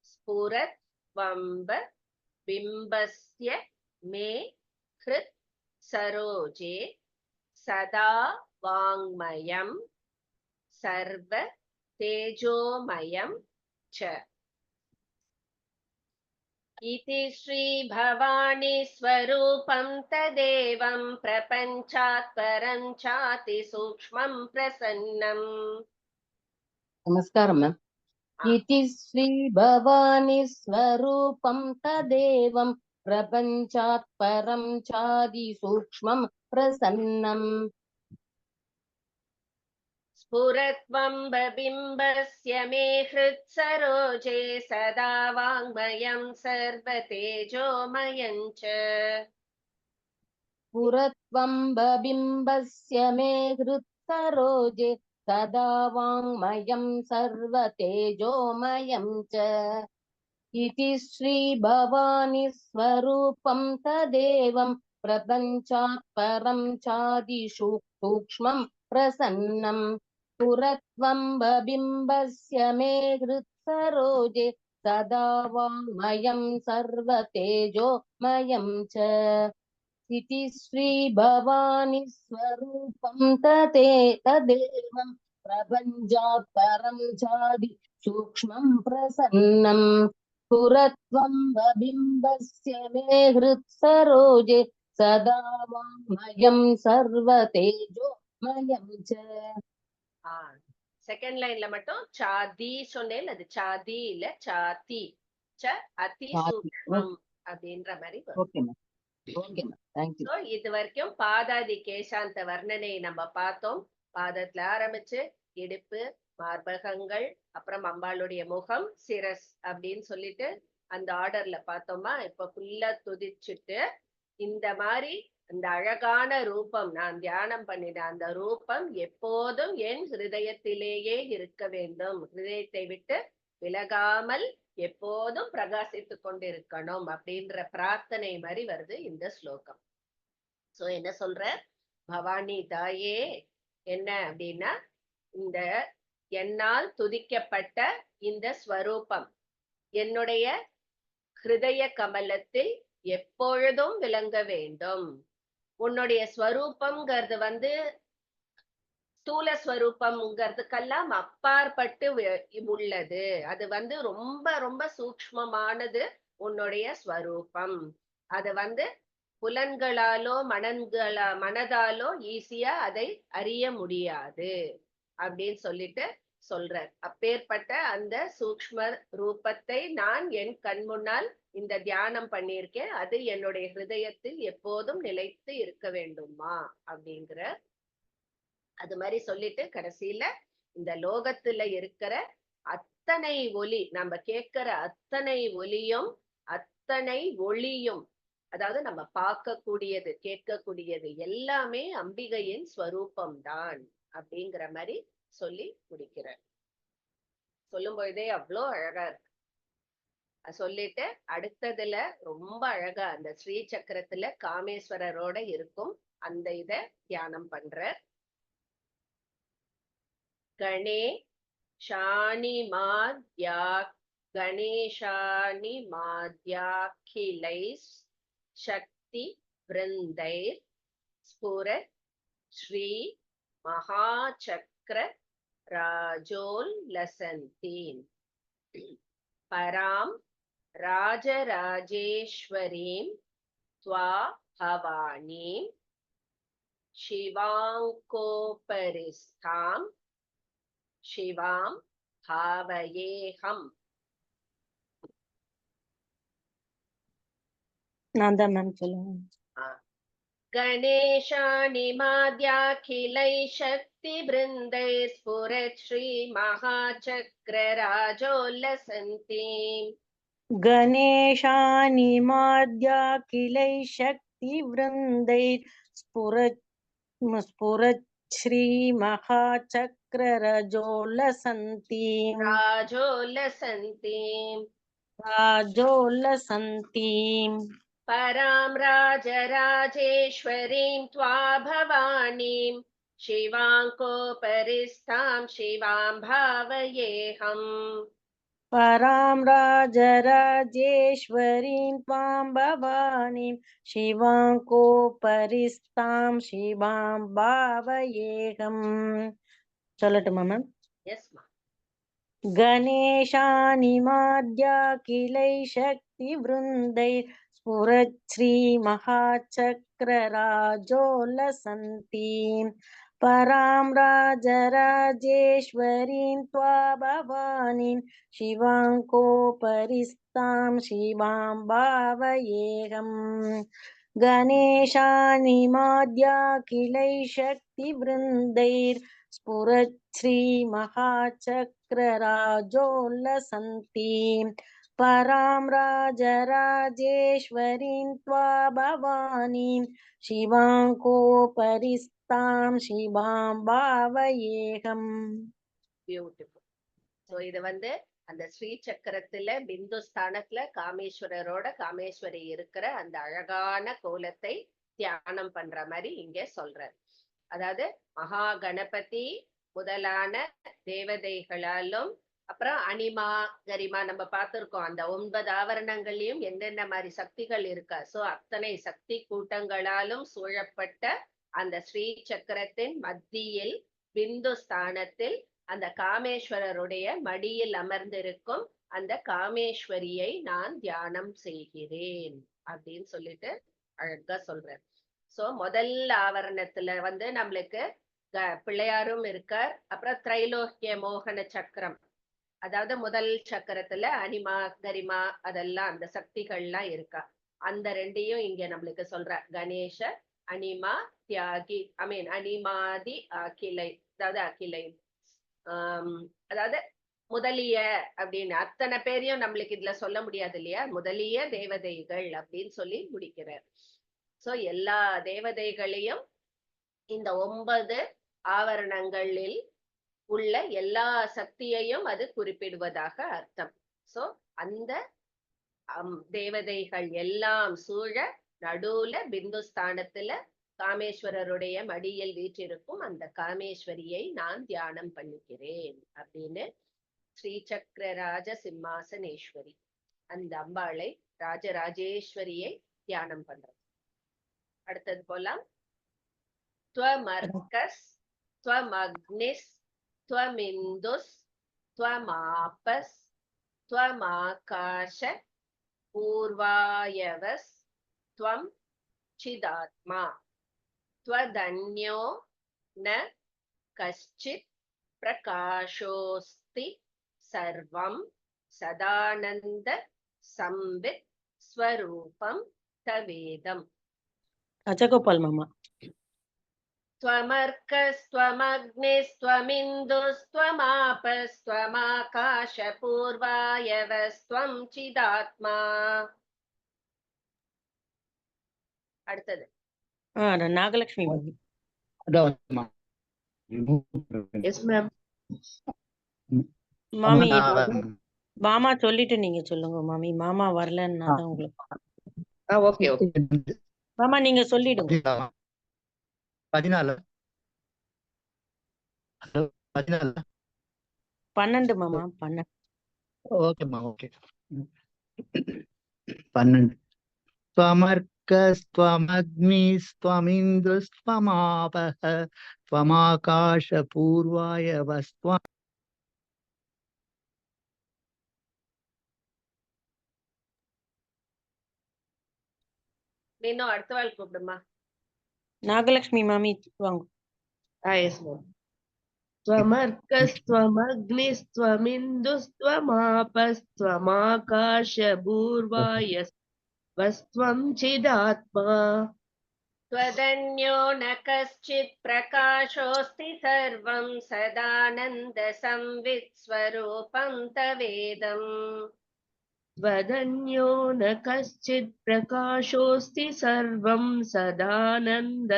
ஸ்புரத் வம்ப பிம்பஸ்ய மே ஹிருத் சரோஜே சதா வாங்மயம் சர்வ தேஜோமயம் ச. इति श्री भवानी स्वरूपं तदेवं प्रपञ्चात् परं चाति सूक्ष्मं प्रसन्नम्. நமஸ்காரம் மேம். இதி ஸ்ரீ பவானி ஸ்வரூபம் ததேவம் பிரபஞ்சாத் பரம் சாதி சூக்ஷ்மம் பிரசன்னம் स्फुरत्वं बिम्बस्य मे हृत्सरोजे सदा वाङ्मयं सर्वतेजोमयं च. புரத்வம் பிம்பஸ்ய மே ஹிருத்சரோஜே சதா வாங்மயம் சர்வ தேஜோமயம் ச. இதி ஸ்ரீ பவானி ஸ்வரூபம் ததேவம் பிரபஞ்சாத் பரம் சாதி சூக்ஷ்மம் பிரசன்னம் புரத்வம் பிம்பஸ்ய மே ஹிருத்சரோஜே சதா வாங்மயம் சர்வ தேஜோமயம் ச. इति श्री भवानी स्वरूपं तदेवं प्रपञ्चात् परं चादि सूक्ष्मं प्रसन्नं पुरत्वं बिम्बस्य मे हृत्सरोजे सदा वाङ्मयं सर्वतेजोमयं च. செகண்ட் லைன்ல மட்டும் சாதி சொன்னேன், அது சாதி இல்ல சாதி. ச அதி சூக்ஷ்மம் அப்படின்ற மாதிரி வரும். Okay ma'am. Okay ma'am, thank you. So இது வரைக்கும் பாதாதி கேசாந்த வர்ணனை நம்ம பார்த்தோம். பாதத்துல ஆரம்பிச்சு இடுப்பு, மார்பகங்கள், அப்புறம் அம்பாளுடைய முகம், சிரஸ் அப்படின்னு சொல்லிட்டு அந்த ஆர்டர்ல பார்த்தோமா. இப்ப ஃபுல்லா துதிச்சுட்டு இந்த மாதிரி அந்த அழகான ரூபம், நான் தியானம் பண்ணின அந்த ரூபம் எப்போதும் என் ஹிருதயத்திலேயே இருக்க வேண்டும், ஹிருதயத்தை விட்டு விலகாமல் எப்போதும் பிரகாசித்து கொண்டிருக்கணும் அப்படின்ற பிரார்த்தனை மாதிரி வருது இந்த ஸ்லோகம். சோ என்ன சொல்ற, பவானி தாயே என்ன அப்படின்னா, இந்த என்னால் துதிக்கப்பட்ட இந்த ஸ்வரூபம் என்னுடைய ஹிருதய கமலத்தில் எப்பொழுதும் விளங்க வேண்டும். உன்னுடைய ஸ்வரூபம்ங்கிறது ஸ்தூல ஸ்வரூபம்ங்கிறதுக்கெல்லாம் அப்பாற்பட்டு உள்ளது. அது ரொம்ப ரொம்ப சூக்ஷ்மமானது உன்னுடைய ஸ்வரூபம். அது புலன்களாலோ மனதாலோ ஈஸியா அதை அறிய முடியாது அப்படின்னு சொல்லிட்டு சொல்றார். அப்பேற்பட்ட அந்த சூக்ஷ்ம ரூபத்தை நான் என் கண் முன்னால் இந்த தியானம் பண்ணியிருக்கேன், அது என்னுடைய ஹிருதயத்தில் எப்போதும் நிலைத்து இருக்க வேண்டுமா அப்படிங்கிற அது மாதிரி சொல்லிட்டு கடைசியில இந்த லோகத்துல இருக்கிற அத்தனை ஒலி, நம்ம கேட்கிற அத்தனை ஒலியும் அத்தனை ஒளியும், அதாவது நம்ம பார்க்கக்கூடியது கேட்கக்கூடியது எல்லாமே அம்பிகையின் ஸ்வரூபம்தான் அப்படிங்கிற மாதிரி சொல்லி முடிக்கிறார். சொல்லும் பொழுதே அவ்வளோ அழகா இருக்கு. சொல்லிட்டு அடுத்ததுல ரொம்ப அழகா அந்த ஸ்ரீ சக்கரத்துல காமேஸ்வரரோட இருக்கும் அந்த இத தியானம் பண்ற. கணேஷாணி மாத்யாக்கிலை சக்தி விருந்தைர் ஸ்புரத் ஸ்ரீ மகாசக்ர ராஜோல்லசந்தீம் பராம் ராஜராஜேஸ்வரீம் त्वा भवानीं शिवाङ्कोपरिस्थां शिवां भावयेऽहम्. நான் தான் மேம் சொல்லுங்க. गणेशानिमाद्याखिलै शक्तिवृन्दै स्फुरत् श्रीमहाचक्रराजोल्लसन्तीम् गणेशानिमाद्याखिलै शक्तिवृन्दैः स्फुरत् श्रीमहाचक्ररजोल्लसन्तीं राजोल्लसन्तीं परां राजराजेश्वरीं त्वा भवानीं शिवाङ्कोपरिस्थां शिवां भावयेऽहम्. परां राजराजेश्वरीं त्वां भवानीं शिवाङ्कोपरिस्थां शिवां भावयेऽहम्. சொல்லட்டுமா மேம்? Yes, ma'am. गणेशानिमाद्याखिलै शक्तिवृन्दैः स्फुरत् श्रीमहाचक्रराजोल्लसन्तीं परां राजराजेश्वरीं त्वा भवानीं शिवाङ्कोपरिस्थां शिवां भावयेऽहम्. गणेशानिमाद्याखिलै शक्तिवृन्दैः स्फुरत् श्रीमहाचक्रराजोल्लसन्तीं परां राजराजेश्वरीं त्वा भवानीं शिवाङ्कोपरिस्थां शिवां भावयेऽहम्. Beautiful. So இது அந்த ஸ்ரீ சக்கரத்துல பிந்து ஸ்தானத்துல காமேஸ்வரி இருக்கிற அந்த அழகான கோலத்தை தியானம் பண்ற மாதிரி இங்க சொல்றார். அதாவது மகா கணபதி முதலான தேவதைகளாலும் அப்புறம் அனிமா கரிமா நம்ம பார்த்திருக்கோம். அந்த 9 ஆவரணங்களையும் என்னென்ன மாதிரி சக்திகள் இருக்கா, சோ அத்தனை சக்தி கூட்டங்களாலும் சூழப்பட்ட அந்த ஸ்ரீ சக்கரத்தின் மத்தியில் பிந்து ஸ்தானத்தில் அந்த காமேஸ்வரருடைய மடியில் அமர்ந்திருக்கும் அந்த காமேஸ்வரியை நான் தியானம் செய்கிறேன் அப்படின்னு சொல்லிட்டு அழகா சொல்றேன். சோ முதல் ஆவரணத்துல நம்மளுக்கு பிள்ளையாரும் இருக்கார். அப்புறம் திரைலோக்கிய மோகன சக்கரம், அதாவது முதல் சக்கரத்துல அனிமா கரிமா அதெல்லாம் அந்த சக்திகள்லாம் இருக்கா. அந்த ரெண்டையும் இங்க நம்மளுக்கு சொல்ற கணேச அனிமா தியாகி அனிமாதி அகிலை, அதாவது அகிலை அதாவது முதலிய அப்படின்னு அத்தனை பேரையும் நம்மளுக்கு இதுல சொல்ல முடியாது இல்லையா, முதலிய தேவதைகள் அப்படின்னு சொல்லி முடிக்கிறார். சோ எல்லா தேவதைகளையும் இந்த 9 ஆவரணங்களில் உள்ள எல்லா சக்தியையும் அது குறிப்பிடுவதாக அர்த்தம். சோ அந்த தேவதைகள் எல்லாம் சூழ நடுவுல பிந்து ஸ்தானத்துல காமேஸ்வரருடைய மடியில் வீற்றிருக்கும் அந்த காமேஸ்வரியை நான் தியானம் பண்ணிக்கிறேன் அப்படின்னு ஸ்ரீ சக்கர ராஜ சிம்மாசனேஸ்வரி அந்த அம்பாளை ராஜராஜேஸ்வரியை தியானம் பண்றது. அடுத்தது போலாம். त्वमर्कस् त्वमग्निस् त्वमिन्दुस् त्वमापस् त्वमाकाश पूर्वायवस् त्वं चिदात्मा त्वदन्यो न कश्चित् प्रकाशोऽस्ति सर्वं सदानन्द संवित् स्वरूपं तवेदम्. ராஜகோபால் மாமா. त्वमर्कस्त्वमग्निस्त्वमिन्दुस्त्वमापस्त्वमाकाशपूर्वायवस्त्वं चिदात्मा. அடுத்தது நாகலட்சுமி மாமி. Yes ma'am. மாமி மாமா சொல்லிட்டு நீங்க சொல்லுங்க மாமி. மாமா வரலன்னா தான் உங்களுக்கு. ஓகே ஓகே மாமா நீங்க சொல்லிடுங்க. 14 12 மாமா 12. ஓகேம்மா ஓகே. 12. त्वमर्क त्वमर्कस्त्वमग्निस्त्वमिन्द्रस्त्वमापः त्वमाकाशपूर्वायवस्त्वं இன்னும் அடுத்த வாழ் கூப்பிடுமா. நாகலட்சுமி மாமி வாங்க. Yes, ma'am. त्वमर्कस्त्वमग्निस्त्वमिन्दुस्त्वमापस्त्वमाकाशभूर्वायस्त्वं चिदात्मा त्वदन्यो न कश्चित् प्रकाशोऽस्ति सर्वं सदानन्दसंवित्स्वरूपं तवेदम्। त्वदन्यो न कश्चित् प्रकाशोऽस्ति सर्वं सदानन्द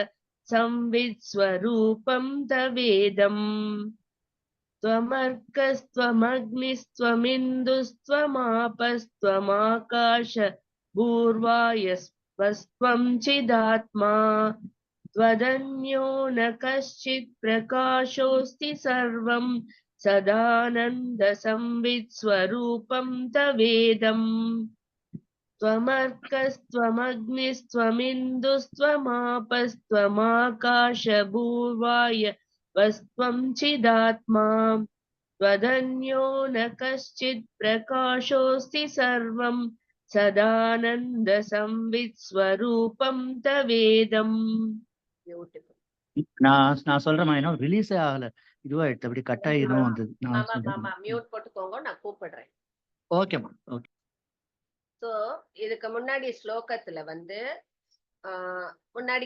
संवित्स्वरूपं तवेदम्। त्वमर्कस्त्वमग्निस्त्वमिन्दुस्त्वमापस्त्वमाकाशभूर्वायस्त्वं चिदात्मा त्वदन्यो न कश्चित् प्रकाशोऽस्ति सर्वं सदानन्दसंवित्स्वरूपं तवेदम्। त्वमर्कस्त्वमग्निस्त्वमिन्दुस्त्वमापस्त्वमाकाशभूर्वायस्त्वं चिदात्मा त्वदन्यो न कश्चित् प्रकाशोऽस्ति सर्वं सदानन्दसंवित्स्वरूपं तवेदम्। Beautiful. நான் சொல்றேன் இன்னும் ரிலீஸே ஆகல, இதுவா எடுத்து அப்படி கட் ஆகி இன்னும் வந்தது. ஆமா மியூட் போட்டுக்கோங்க, நான் கூப்பிடுறேன். ஓகேமா ஓகே. சோ இதுக்கு முன்னாடி ஸ்லோகத்துல வந்து முன்னாடி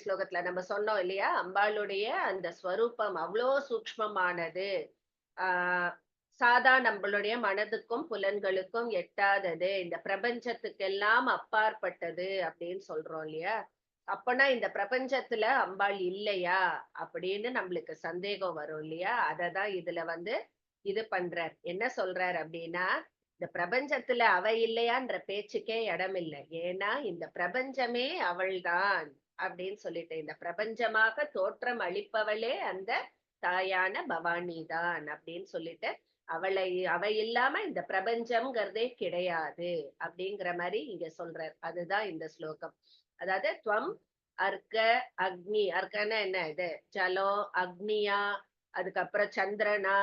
ஸ்லோகத்துல நம்ம சொன்னோம் இல்லையா, அம்பாளுடைய அந்த ஸ்வரூபம் அவ்வளோ சூக்ஷ்மமானது, சாதா நம்மளுடைய மனதுக்கும் புலன்களுக்கும் எட்டாதது, இந்த பிரபஞ்சத்துக்கெல்லாம் அப்பாற்பட்டது அப்படின்னு சொல்றோம் இல்லையா. அப்பனா இந்த பிரபஞ்சத்துல அம்பாள் இல்லையா அப்படின்னு நம்மளுக்கு சந்தேகம் வரும் இல்லையா. அததான் இதுல வந்து இது பண்றார். என்ன சொல்றார் அப்படின்னா, இந்த பிரபஞ்சத்துல அவ இல்லையான்ற பேச்சுக்கே இடம் இல்லை. ஏன்னா இந்த பிரபஞ்சமே அவள்தான் அப்படின்னு சொல்லிட்டு, இந்த பிரபஞ்சமாக தோற்றம் அளிப்பவளே அந்த தாயான பவானி தான் அப்படின்னு சொல்லிட்டு, அவ இல்லாம இந்த பிரபஞ்சம்ங்கிறதே கிடையாது அப்படிங்கிற மாதிரி இங்க சொல்றார். அதுதான் இந்த ஸ்லோகம். அதாவது துவம் அர்க்க அக்னி, அர்க்கன்னா என்ன, இது ஜலம், அக்னியா, அதுக்கப்புறம் சந்திரனா,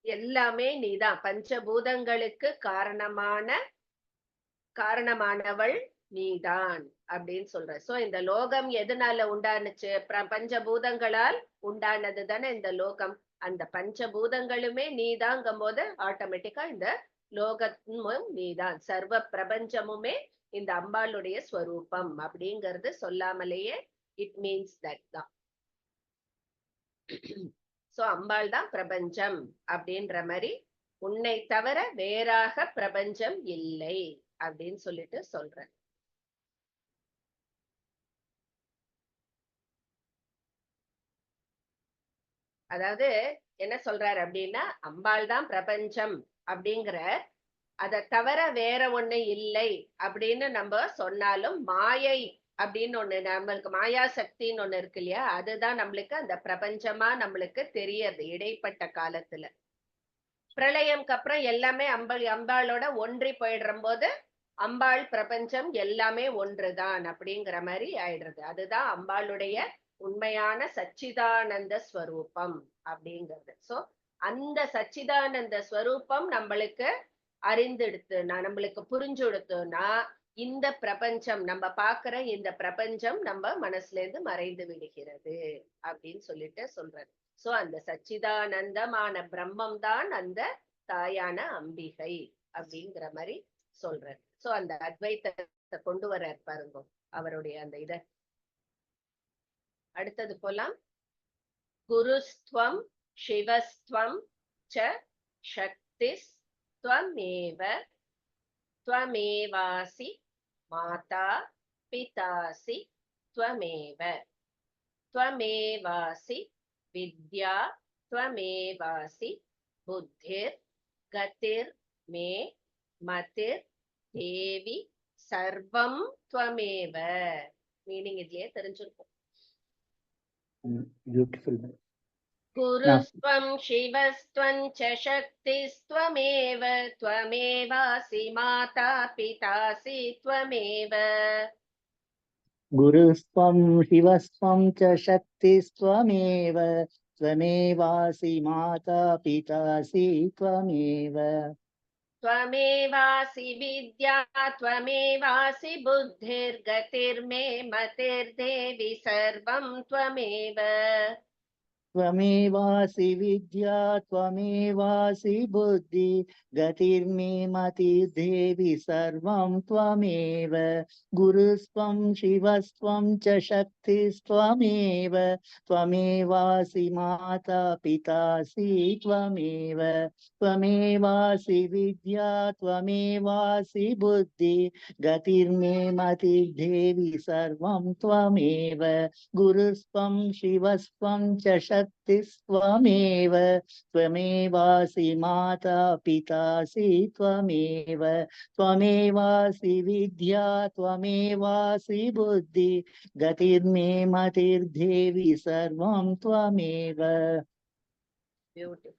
எல்லாமே நீதான். பஞ்சபூதங்களுக்கு காரணமானவள் நீதான் அப்படின்னு சொல்ற. சோ இந்த லோகம் எதனால உண்டானுச்சு? பஞ்சபூதங்களால் உண்டானது தானே இந்த லோகம். அந்த பஞ்சபூதங்களுமே நீதாங்கும் போது ஆட்டோமேட்டிக்கா இந்த லோகமும் நீதான். சர்வ பிரபஞ்சமுமே இந்த அம்பாளுடைய ஸ்வரூபம் அப்படிங்கிறது சொல்லாமலேயே இட் மீன்ஸ் தட் தான். சோ அம்பாள் தான் பிரபஞ்சம் அப்படின்ற மாதிரி, உன்னை தவிர வேறாக பிரபஞ்சம் இல்லை அப்படின்னு சொல்லிட்டு சொல்றேன். அதாவது என்ன சொல்றாரு அப்படின்னா, அம்பாள் தான் பிரபஞ்சம் அப்படிங்கிற, அதை தவிர வேற ஒண்ணு இல்லை அப்படின்னு நம்ம சொன்னாலும், மாயை அப்படின்னு ஒண்ணு, நம்மளுக்கு மாயா சக்தின்னு ஒண்ணு இருக்கு இல்லையா, அதுதான் நம்மளுக்கு அந்த பிரபஞ்சமா நம்மளுக்கு தெரியறது இடைப்பட்ட காலத்துல. பிரளயம்க்கு அப்புறம் எல்லாமே அம்பாளோட ஒன்றி போயிடுற போது அம்பாள் பிரபஞ்சம் எல்லாமே ஒன்றுதான் அப்படிங்கிற மாதிரி ஆயிடுறது. அதுதான் அம்பாளுடைய உண்மையான சச்சிதானந்த ஸ்வரூபம் அப்படிங்கிறது. சோ அந்த சச்சிதானந்த ஸ்வரூபம் நம்மளுக்கு நம்மளுக்கு புரிஞ்சுடுத்தோம்னா, இந்த பிரபஞ்சம் நம்ம பாக்குற இந்த பிரபஞ்சம் நம்ம மனசுல இருந்து மறைந்து விடுகிறது அப்படின்னு சொல்லிட்டு சொல்றது. சோ அந்த சச்சிதானந்தமான பிரம்மம் தான் அந்த தாயான அம்பிகை அப்படிங்கிற மாதிரி சொல்றார். சோ அந்த அத்வைத்தத்தை கொண்டு வர பாருங்க அவருடைய அந்த இத. அடுத்தது போலாம். குருஸ்துவம் சிவஸ்துவம் ச சக்திஸ் त्वमेव त्वमेवासि माता पितासि त्वमेव त्वमेवासि विद्या त्वमेवासि बुद्धिर् गतिर् मे मतिर् देवी सर्वं त्वमेव. மீனிங் இதுலயே தெரிஞ்சிருக்கும். பியூட்டிஃபுல். குருஸ்த்வம் சிவஸ்த்வம் ச சக்திஸ்த்வமேவ त्वमेवासि माता पितासि त्वमेव गुरुस्त्वं शिवस्त्वं च शक्तिस्त्वमेव त्वमेवासि माता पितासि त्वमेव त्वमेवासि विद्या त्वमेवासि बुद्धिर्गतिर्मे मतिर्देवि सर्वं त्वमेव त्वमेवासि विद्या त्वमेवासि बुद्धि गतिर्मे मतिर्देवि सर्वं त्वमेव गुरुस्त्वं शिवस्त्वं च शक्तिस्त्वमेव त्वमेवासि माता पितासि त्वमेव त्वमेवासि विद्या त्वमेवासि बुद्धि गतिर्मे मतिर्देवि सर्वं त्वमेव गुरुस्त्वं शिवस्त्वं च शक्तिस्त्वमेव त्वमेवासि माता पितासि त्वमेव त्वमेवासि विद्या त्वमेवासि बुद्धि गतिर्मे मतिर्देवि सर्वं त्वमेव. பியூட்டிஃபுல்.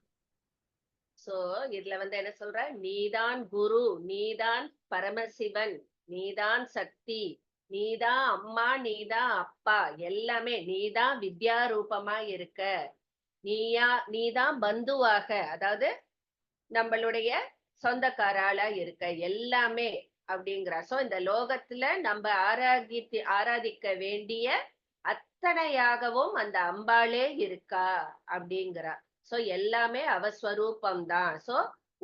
சோ இதுல என்ன சொல்ற, நீதான் குரு, நீதான் பரமசிவன், நீதான் சக்தி, நீதான் அம்மா, நீதான் அப்பா, எல்லாமே நீதான் வித்யா ரூபமா இருக்க, நீதான் பந்துவாக, அதாவது நம்மளுடைய சொந்தக்காராளா இருக்க, எல்லாமே அப்படிங்கிற. சோ இந்த லோகத்துல நம்ம ஆராதிக்க வேண்டிய அத்தனையாகவும் அந்த அம்பாளே இருக்கா அப்படிங்கிறா. சோ எல்லாமே அவஸ்வரூபம்தான். சோ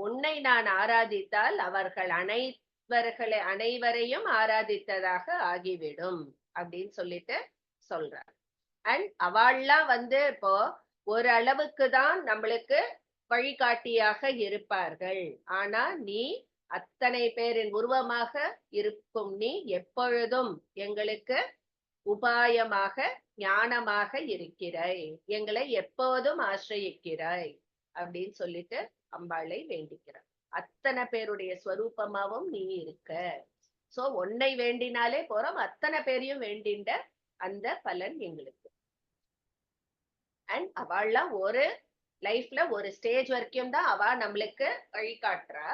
உன்னை நான் ஆராதித்தால் அவர்கள் அனைவரையும் ஆராதித்ததாக ஆகிவிடும் அப்படின்னு சொல்லிட்டு சொல்றார். அண்ட் அவள்லாம் இப்போ ஒரு அளவுக்கு தான் நம்மளுக்கு வழிகாட்டியாக இருப்பார்கள். ஆனா நீ அத்தனை பேரின் உருவமாக இருக்கும், நீ எப்பொழுதும் எங்களுக்கு உபாயமாக ஞானமாக இருக்கிறாய், எங்களை எப்போதும் ஆசிரியிக்கிறாய் அப்படின்னு சொல்லிட்டு அம்பாளை வேண்டிக்கிறார். அத்தனை பேருடைய ஸ்வரூபமாவும் நீ இருக்க. சோ உன்னை வேண்டினாலே போறோம், அத்தனை பேரையும் வேண்டின்ற அந்த பலன் எங்களுக்கு. அண்ட் அவள்லாம் ஒரு லைஃப்ல ஒரு ஸ்டேஜ் வரைக்கும் தான் அவ நம்மளுக்கு வழிகாட்டுறா.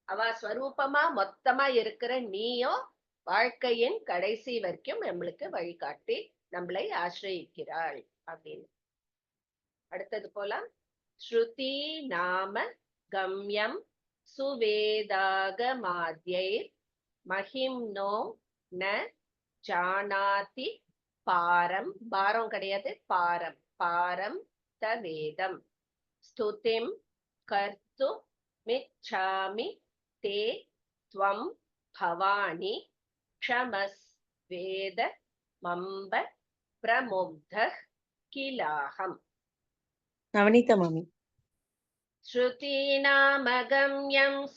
அவ ஸ்வரூபமா மொத்தமா இருக்கிற நீயும் வாழ்க்கையின் கடைசி வரைக்கும் நம்மளுக்கு வழிகாட்டி நம்மளை ஆசிரியிக்கிறாள் அப்படின்னு. அடுத்தது போலாம். ஸ்ருதி நாம கம்யம் சுவேதாகமாத்யைர் மஹிம்னோ ந ஜானாதி பாரம், பாரம் கிடையாது பாரம், பாரம் தவேதம் ஸ்துதிம் கர்த்து மிச்சாமி தே த்வம் பவானி க்ஷமஸ் வேத மம்ப பிரமுக்த கிலாகம். நவநீதா மாமி. ஸ்ருதீநாமகம்யம்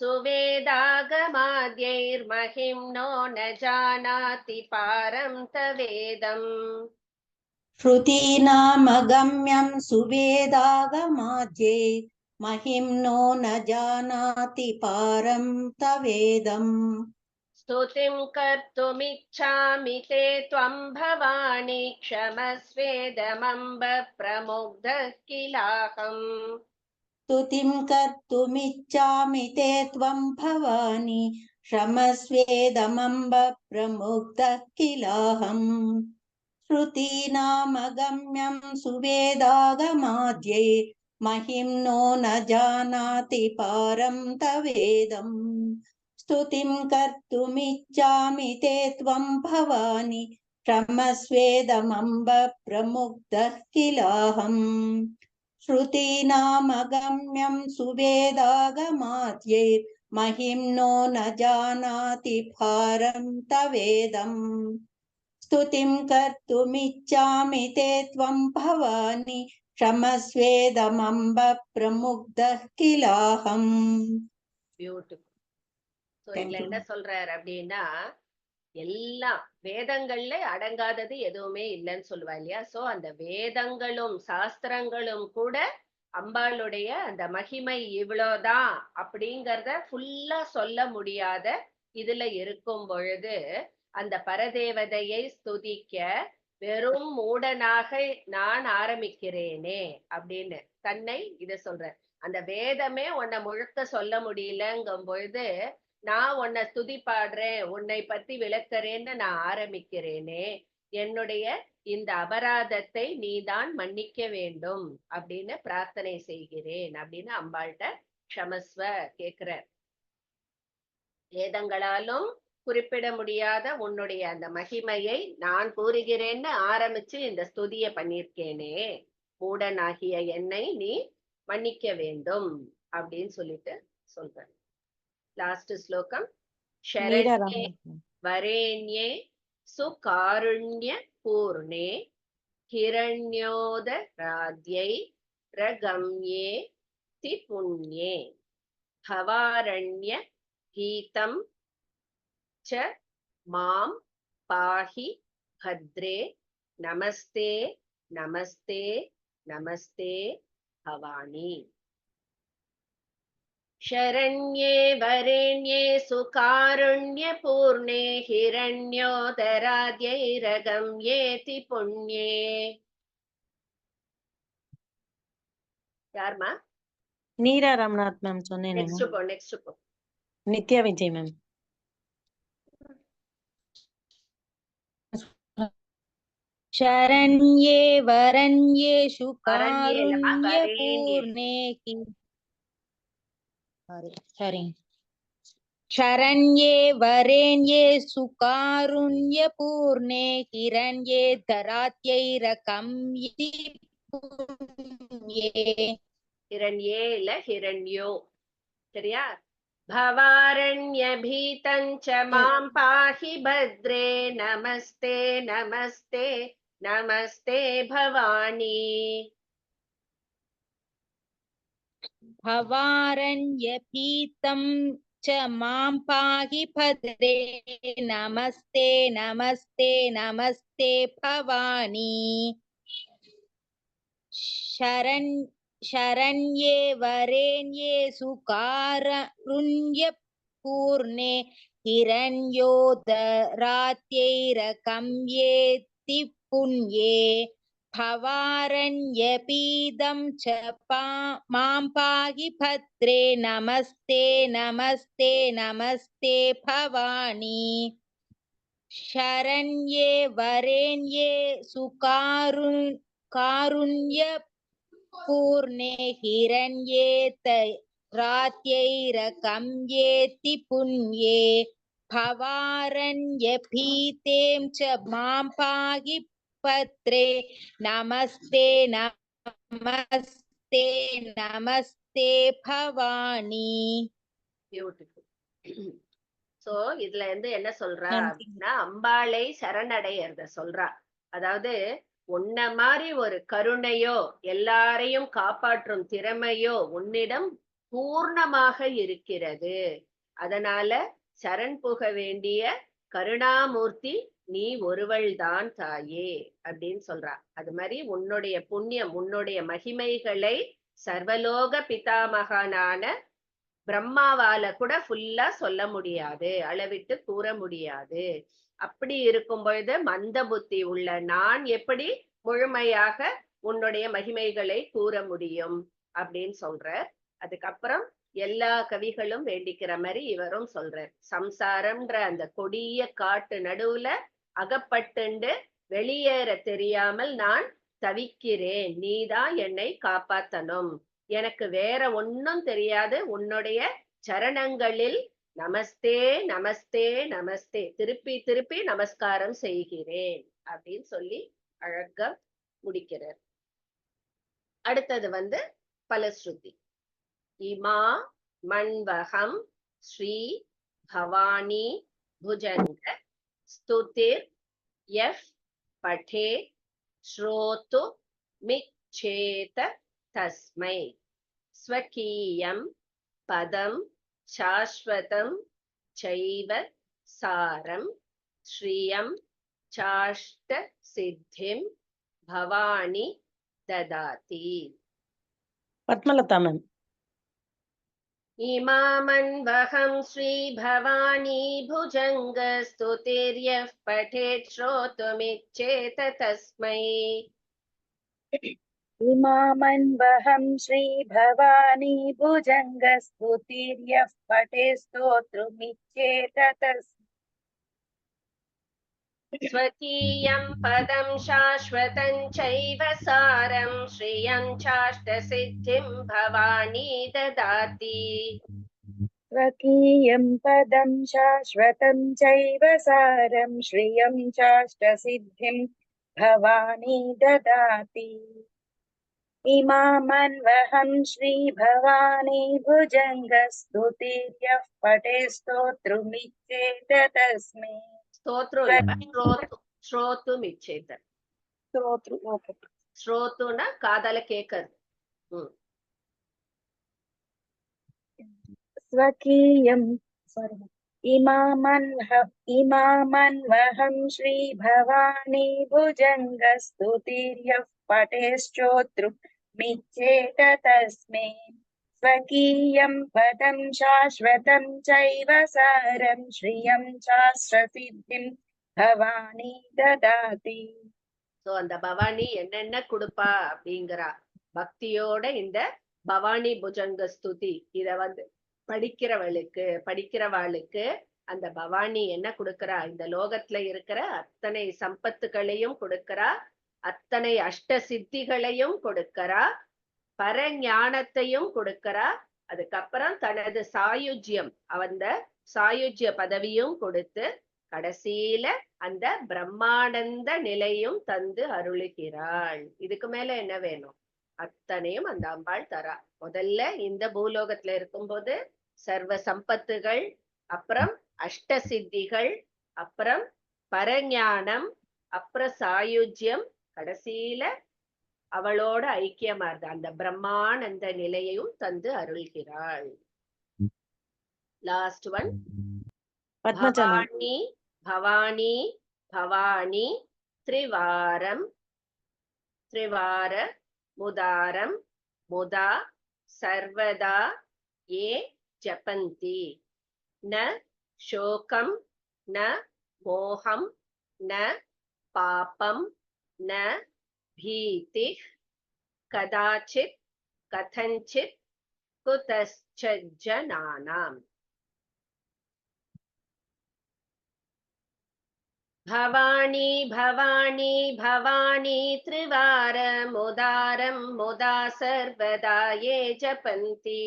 சுவேதாகமாத்யைர் மஹிம்னோ ந ஜானாதி பாரம் தவேதம். ஸ்ருதீநாமகம்யம் சுவேதாகமாத்யைர் மஹிம்னோ ந ஜானாதி பாரம் தவேதம். स्तुतिं कर्तुमिच्छामि ते त्वं भवानि क्षमस्वेदमम्ब प्रमुग्धः किलाहम्. स्तुतिं कर्तुमिच्छामि ते त्वं भवानि क्षमस्वेदमम्ब प्रमुग्धः किलाहम्. श्रुतीनामगम्यं सुवेदागमाद्यैर् महिम्नो न जानाति पारं तवेदम्. स्तुतिं कर्तुमिच्छामि ते त्वं भवानि क्षमस्वेदमम्ब प्रमुग्धः किलाहम्. श्रुतीनामगम्यं सुवेदागमाद्यैर् महिम्नो न जानाति पारं तवेदम्. स्तुतिं कर्तुमिच्छामि ते त्वं भवानि क्षमस्वेदमम्ब प्रमुग्धः किलाहम्. பியூட்டிஃபுல். சோ இதுல என்ன சொல்றாரு அப்படின்னா, எல்லாம் வேதங்கள்ல அடங்காதது எதுவுமே இல்லைன்னு சொல்லுவா இல்லையா. சோ அந்த வேதங்களும் சாஸ்திரங்களும் கூட அம்பாளுடைய அந்த மகிமை இவ்வளவுதான் அப்படிங்கறத ஃபுல்லா சொல்ல முடியாத இதுல இருக்கும் பொழுது அந்த பரதேவதையை ஸ்துதிக்க வெறும் மூடனாக நான் ஆரம்பிக்கிறேனே அப்படின்னு தன்னை இத சொல்ற. அந்த வேதமே உன்னை முழுக்க சொல்ல முடியலங்கும் பொழுது நான் உன்னை ஸ்துதி பாடுறேன், உன்னை பத்தி விளக்குறேன்னு நான் ஆரம்பிக்கிறேனே, என்னுடைய இந்த அபராதத்தை நீதான் மன்னிக்க வேண்டும் அப்படின்னு பிரார்த்தனை செய்கிறேன் அப்படின்னு அம்பாள்கிட்ட க்ஷமஸ்வ கேக்குறார். வேதங்களாலும் குறிப்பிட முடியாத உன்னுடைய அந்த மகிமையை நான் கூறுகிறேன்னு ஆரம்பிச்சு இந்த ஸ்துதிய பண்ணிருக்கேனே, மூடனாகிய என்னை நீ மன்னிக்க வேண்டும் அப்படின்னு சொல்லிட்டு சொல்ற. லாஸ்ட் ஸ்லோகம். சரண்யே வரேண்யே சுகாருண்ய பூர்ணே ஹிரண்யோதராத்யை ரகம்யே தி புண்யே பவாரண்ய கீதம் ச மாம் பாஹி பத்ரே நமஸ்தே நமஸ்தே நமஸ்தே பவானி. शरण्ये वरेण्ये सुकारुण्य पूर्णे हिरण्योदराद्यैरगम्येति पुण्ये. யார்மா? நீரா ராமநாத் மேம் சொன்னேன். நெக்ஸ்ட் போ. நித்யா விஜய் மேம். शरण्ये वरण्येषु कारुण्यपूर्णे शरण्ये वरेण्येषु कारुण्यपूर्णे हिरण्ये धरात्यैरकम्ये हिरण्ये இல்ல हिरण्यो. சரியா? भवारण्यभीतं च मां पाहि भद्रे नमस्ते नमस्ते नमस्ते भवानी. भवारण्यभीतं च मां पाहि भद्रे नमस्ते नमस्ते नमस्ते भवानी. शरण्ये वरेण्ये सुकारुण्यपूर्णे हिरण्योदरात्यैरकम्येति पुण्ये भवारण्यपीदं च मां पाहि भद्रे नमस्ते नमस्ते नमस्ते भवानी. शरण्ये वरेण्ये कारुण्यपूर्णे हिरण्येतरात्यैरकम्येति पुण्ये भवारण्यभीतें च मां पाहि भद्रे नमस्ते नमस्ते नमस्ते भवानी. பியூட்டிஃபுல். சோ இதுல இருந்து என்ன சொல்றா அப்படின்னா, அம்பாளை சரணடையறத சொல்றா. அதாவது உன்ன மாதிரி ஒரு கருணையோ எல்லாரையும் காப்பாற்றும் திறமையோ உன்னிடம் பூர்ணமாக இருக்கிறது. அதனால சரண் புக வேண்டிய கருணாமூர்த்தி நீ ஒருவள்தான் தாயே அப்படின்னு சொல்றா. அது மாதிரி உன்னுடைய புண்ணியம், உன்னுடைய மகிமைகளை சர்வலோக பிதாமகனான பிரம்மாவால கூட ஃபுல்லா சொல்ல முடியாது, அளவிட்டு கூற முடியாது. அப்படி இருக்கும் பொழுது மந்த புத்தி உள்ள நான் எப்படி முழுமையாக உன்னுடைய மகிமைகளை கூற முடியும் அப்படின்னு சொல்ற. அதுக்கப்புறம் எல்லா கவிகளும் வேண்டிக்கிற மாதிரி இவரும் சொல்றார். சம்சாரம்ன்ற அந்த கொடிய காட்டு நடுவுல அகப்பட்டுண்டு வெளியேற தெரியாமல் நான் தவிக்கிறேன், நீதான் என்னை காப்பாத்தணும், எனக்கு வேற ஒன்னும் தெரியாது, உன்னுடைய சரணங்களில் நமஸ்தே நமஸ்தே நமஸ்தே திருப்பி திருப்பி நமஸ்காரம் செய்கிறேன் அப்படின்னு சொல்லி அழகா முடிக்கிறார். அடுத்தது பலஸ்ருதி. இமா மன்வகம் ஸ்ரீ பவானி புஜங்க ஸ்துதிர் யஃப் படே ஸ்ரோது மிச்சேத தஸ்மை ஸ்வகீயம் பதம் சாஸ்வதம் சைவ சாரம் ஸ்ரீயம் சாஷ்ட சித்திம் பவானி ததாதி. பத்மலதா மேம். இமாமன்வகம் ஸ்ரீ பவானி புஜங்க ஸ்துதிர்யஃப் படேத் ஸ்ரோதுமிச்சேத தஸ்மை. इमामन्वहं श्रीभवानी भुजङ्गस्तुतिर्यः पठे स्तोत्रमिच्छेत स्वकीयं पदं शाश्वतं चैव सारं श्रियं चाष्टसिद्धिं भवानी ददाति स्वकीयं पदं शाश्वतं चैव सारं श्रियं चाष्टसिद्धिं भवानी ददाति इमामन्वहं श्रीभवानी भुजङ्गस्तुतिर्यः पठे स्तोत्रमिच्छेत तस्मै श्रोतुमिच्छेत श्रोतुना कादल केक्करது स्वकीयं इमामन्वहं श्रीभवानी भुजङ्गस्तुतिर्यः पठे स्तोत्रमिच्छेत तस्मै स्वकीयं पदं शाश्वतं चैव सारं श्रियं चास्त्रसिद्धिं भवानी ददाति சோ அந்த பவானி என்னென்ன கொடுப்பா அப்படிங்கிறா பக்தியோட இந்த பவானி புஜங்க ஸ்துதி இத படிக்கிறவாளுக்கு அந்த பவானி என்ன கொடுக்கறா இந்த லோகத்துல இருக்கிற அத்தனை சம்பத்துகளையும் கொடுக்கறா அத்தனை அஷ்ட சித்திகளையும் கொடுக்கறா பரஞானத்தையும் கொடுக்கறா அதுக்கப்புறம் தனது சாயுஜ்யம் அந்த சாயுஜ்ய பதவியும் கொடுத்து கடைசியில அந்த பிரம்மானந்த நிலையும் தந்து அருளுகிறாள் இதுக்கு மேல என்ன வேணும் அத்தனையும் அந்த அம்பாள் தரா முதல்ல இந்த பூலோகத்துல இருக்கும்போது சர்வ சம்பத்துகள் அப்புறம் அஷ்ட சித்திகள் அப்புறம் பரஞானம் அப்புறம் சாயுஜ்யம் கடைசியில அவளோட ஐக்கியமா இருந்த அந்த பிரம்மானந்த நிலையையும் தந்து அருள்கிறாள் லாஸ்ட் ஒன் பவானி பவானி பவானி திரிவாரம் திரிவார முதாரம் முதா சர்வதா ஏ ஜபந்தி ந சோகம் ந மோகம் ந பாபம் ந भीति कदाचित् कथंचित् कुतश्चित् जनानाम् भवानी भवानी भवानी त्रिवारमुदारं मुदा सर्वदा ये जपन्ति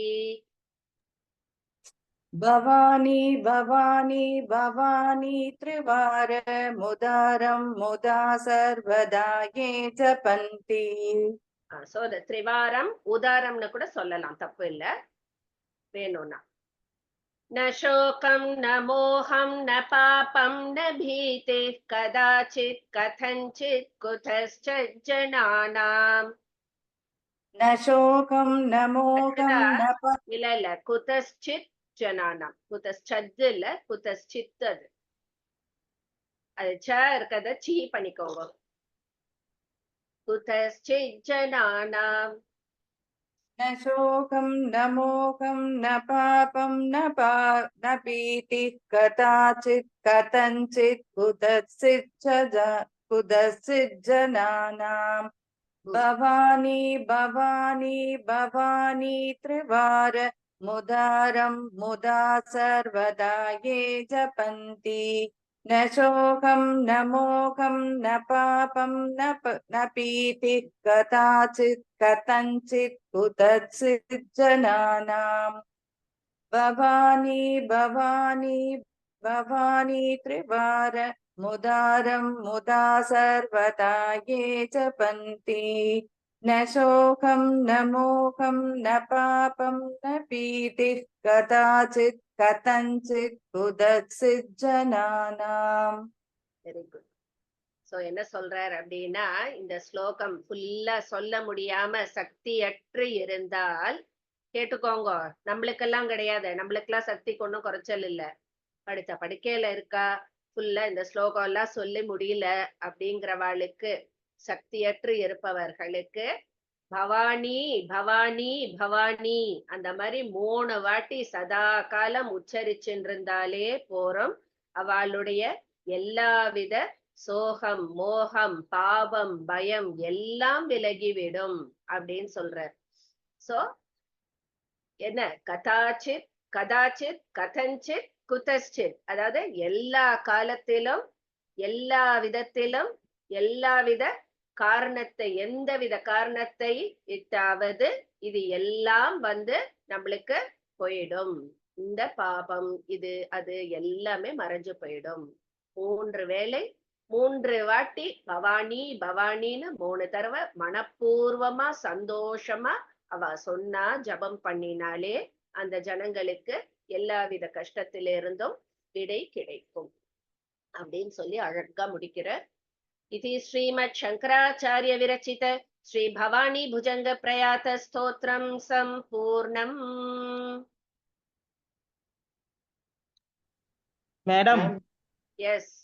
भवानी भवानी भवानी त्रिवार मुदारं मुदा सर्वदा ये जपन्ति சோ the त्रिवारं उदारம்னு கூட சொல்லலாம் தப்பு இல்ல வேணும்னா न शोकं न मोहं न पापं न भीतिः कदाचित् कथंचित् कुतश्चित् जनानाम् न शोकं न मोहं न இல்ல कुतश्चित् ஜனானாம் குதஸ்சத் இல்ல குதஸ்சித் அது ச இருக்கத சீ பண்ணிக்கோங்க குதஸ்சித் ஜனானாம் न शोकं न मोहं न पापं न भीतिः कदाचित् कथंचित् कुतश्चित् जनानाम् भवानी भवानी भवानी त्रिवार मुदारं मुदा सर्वदा ये जपन्ति न शोकं न मोहं न पापं न भीतिः कदाचित् कथंचित् कुतश्चित् जनानाम् भवानी भवानी भवानी त्रिवार मुदारं मुदा सर्वदा ये जपन्ति न शोकं न मोहं न पापं न भीतिः कदाचित् कथंचित् कुतश्चित् जनानाम् வெரி குட் சோ என்ன சொல்றார் அப்படின்னா இந்த ஸ்லோகம் ஃபுல்லா சொல்ல முடியாம சக்தியற்று இருந்தால் கேட்டுக்கோங்க நம்மளுக்கெல்லாம் கிடையாது நம்மளுக்கெல்லாம் சக்திக்கு ஒன்றும் குறைச்சல் இல்ல படித்த படிக்கையில இருக்கா ஃபுல்லா இந்த ஸ்லோகம் எல்லாம் சொல்லி முடியல அப்படிங்கிறவாளுக்கு சக்தியற்று இருப்பவர்களுக்கு பவானி பவானி பவானி அந்த மாதிரி 3 வாட்டி சதா காலம் உச்சரிச்சுருந்தாலே போறோம் அவளுடைய எல்லாவித சோகம், மோகம், பாவம், பயம் எல்லாம் விலகிவிடும் அப்படின்னு சொல்றார். சோ என்ன கதாச்சித், கதாச்சித், கதஞ்சித், குதஸ்சித், அதாவது எல்லா காலத்திலும், எல்லா விதத்திலும், எல்லாவித காரணத்தை, எந்தவித காரணத்தை இட்டாவது இது எல்லாம் வந்து நம்மளுக்கு போயிடும். இந்த பாபம், இது அது எல்லாமே மறைஞ்சு போயிடும். 3 வேளை 3 வாட்டி பவானி பவானின்னு 3 தடவை மனப்பூர்வமா சந்தோஷமா அவ சொன்னா, ஜபம் பண்ணினாலே அந்த ஜனங்களுக்கு எல்லாவித கஷ்டத்திலிருந்தும் விடை கிடைக்கும் அப்படின்னு சொல்லி அழகா முடிக்கிற. இது ஸ்ரீமத் சங்கராச்சாரிய விரச்சித ஸ்ரீ பவானி புஜங்க பிரயாத ஸ்தோத்திரம் சம்பூர்ணம். Madam yes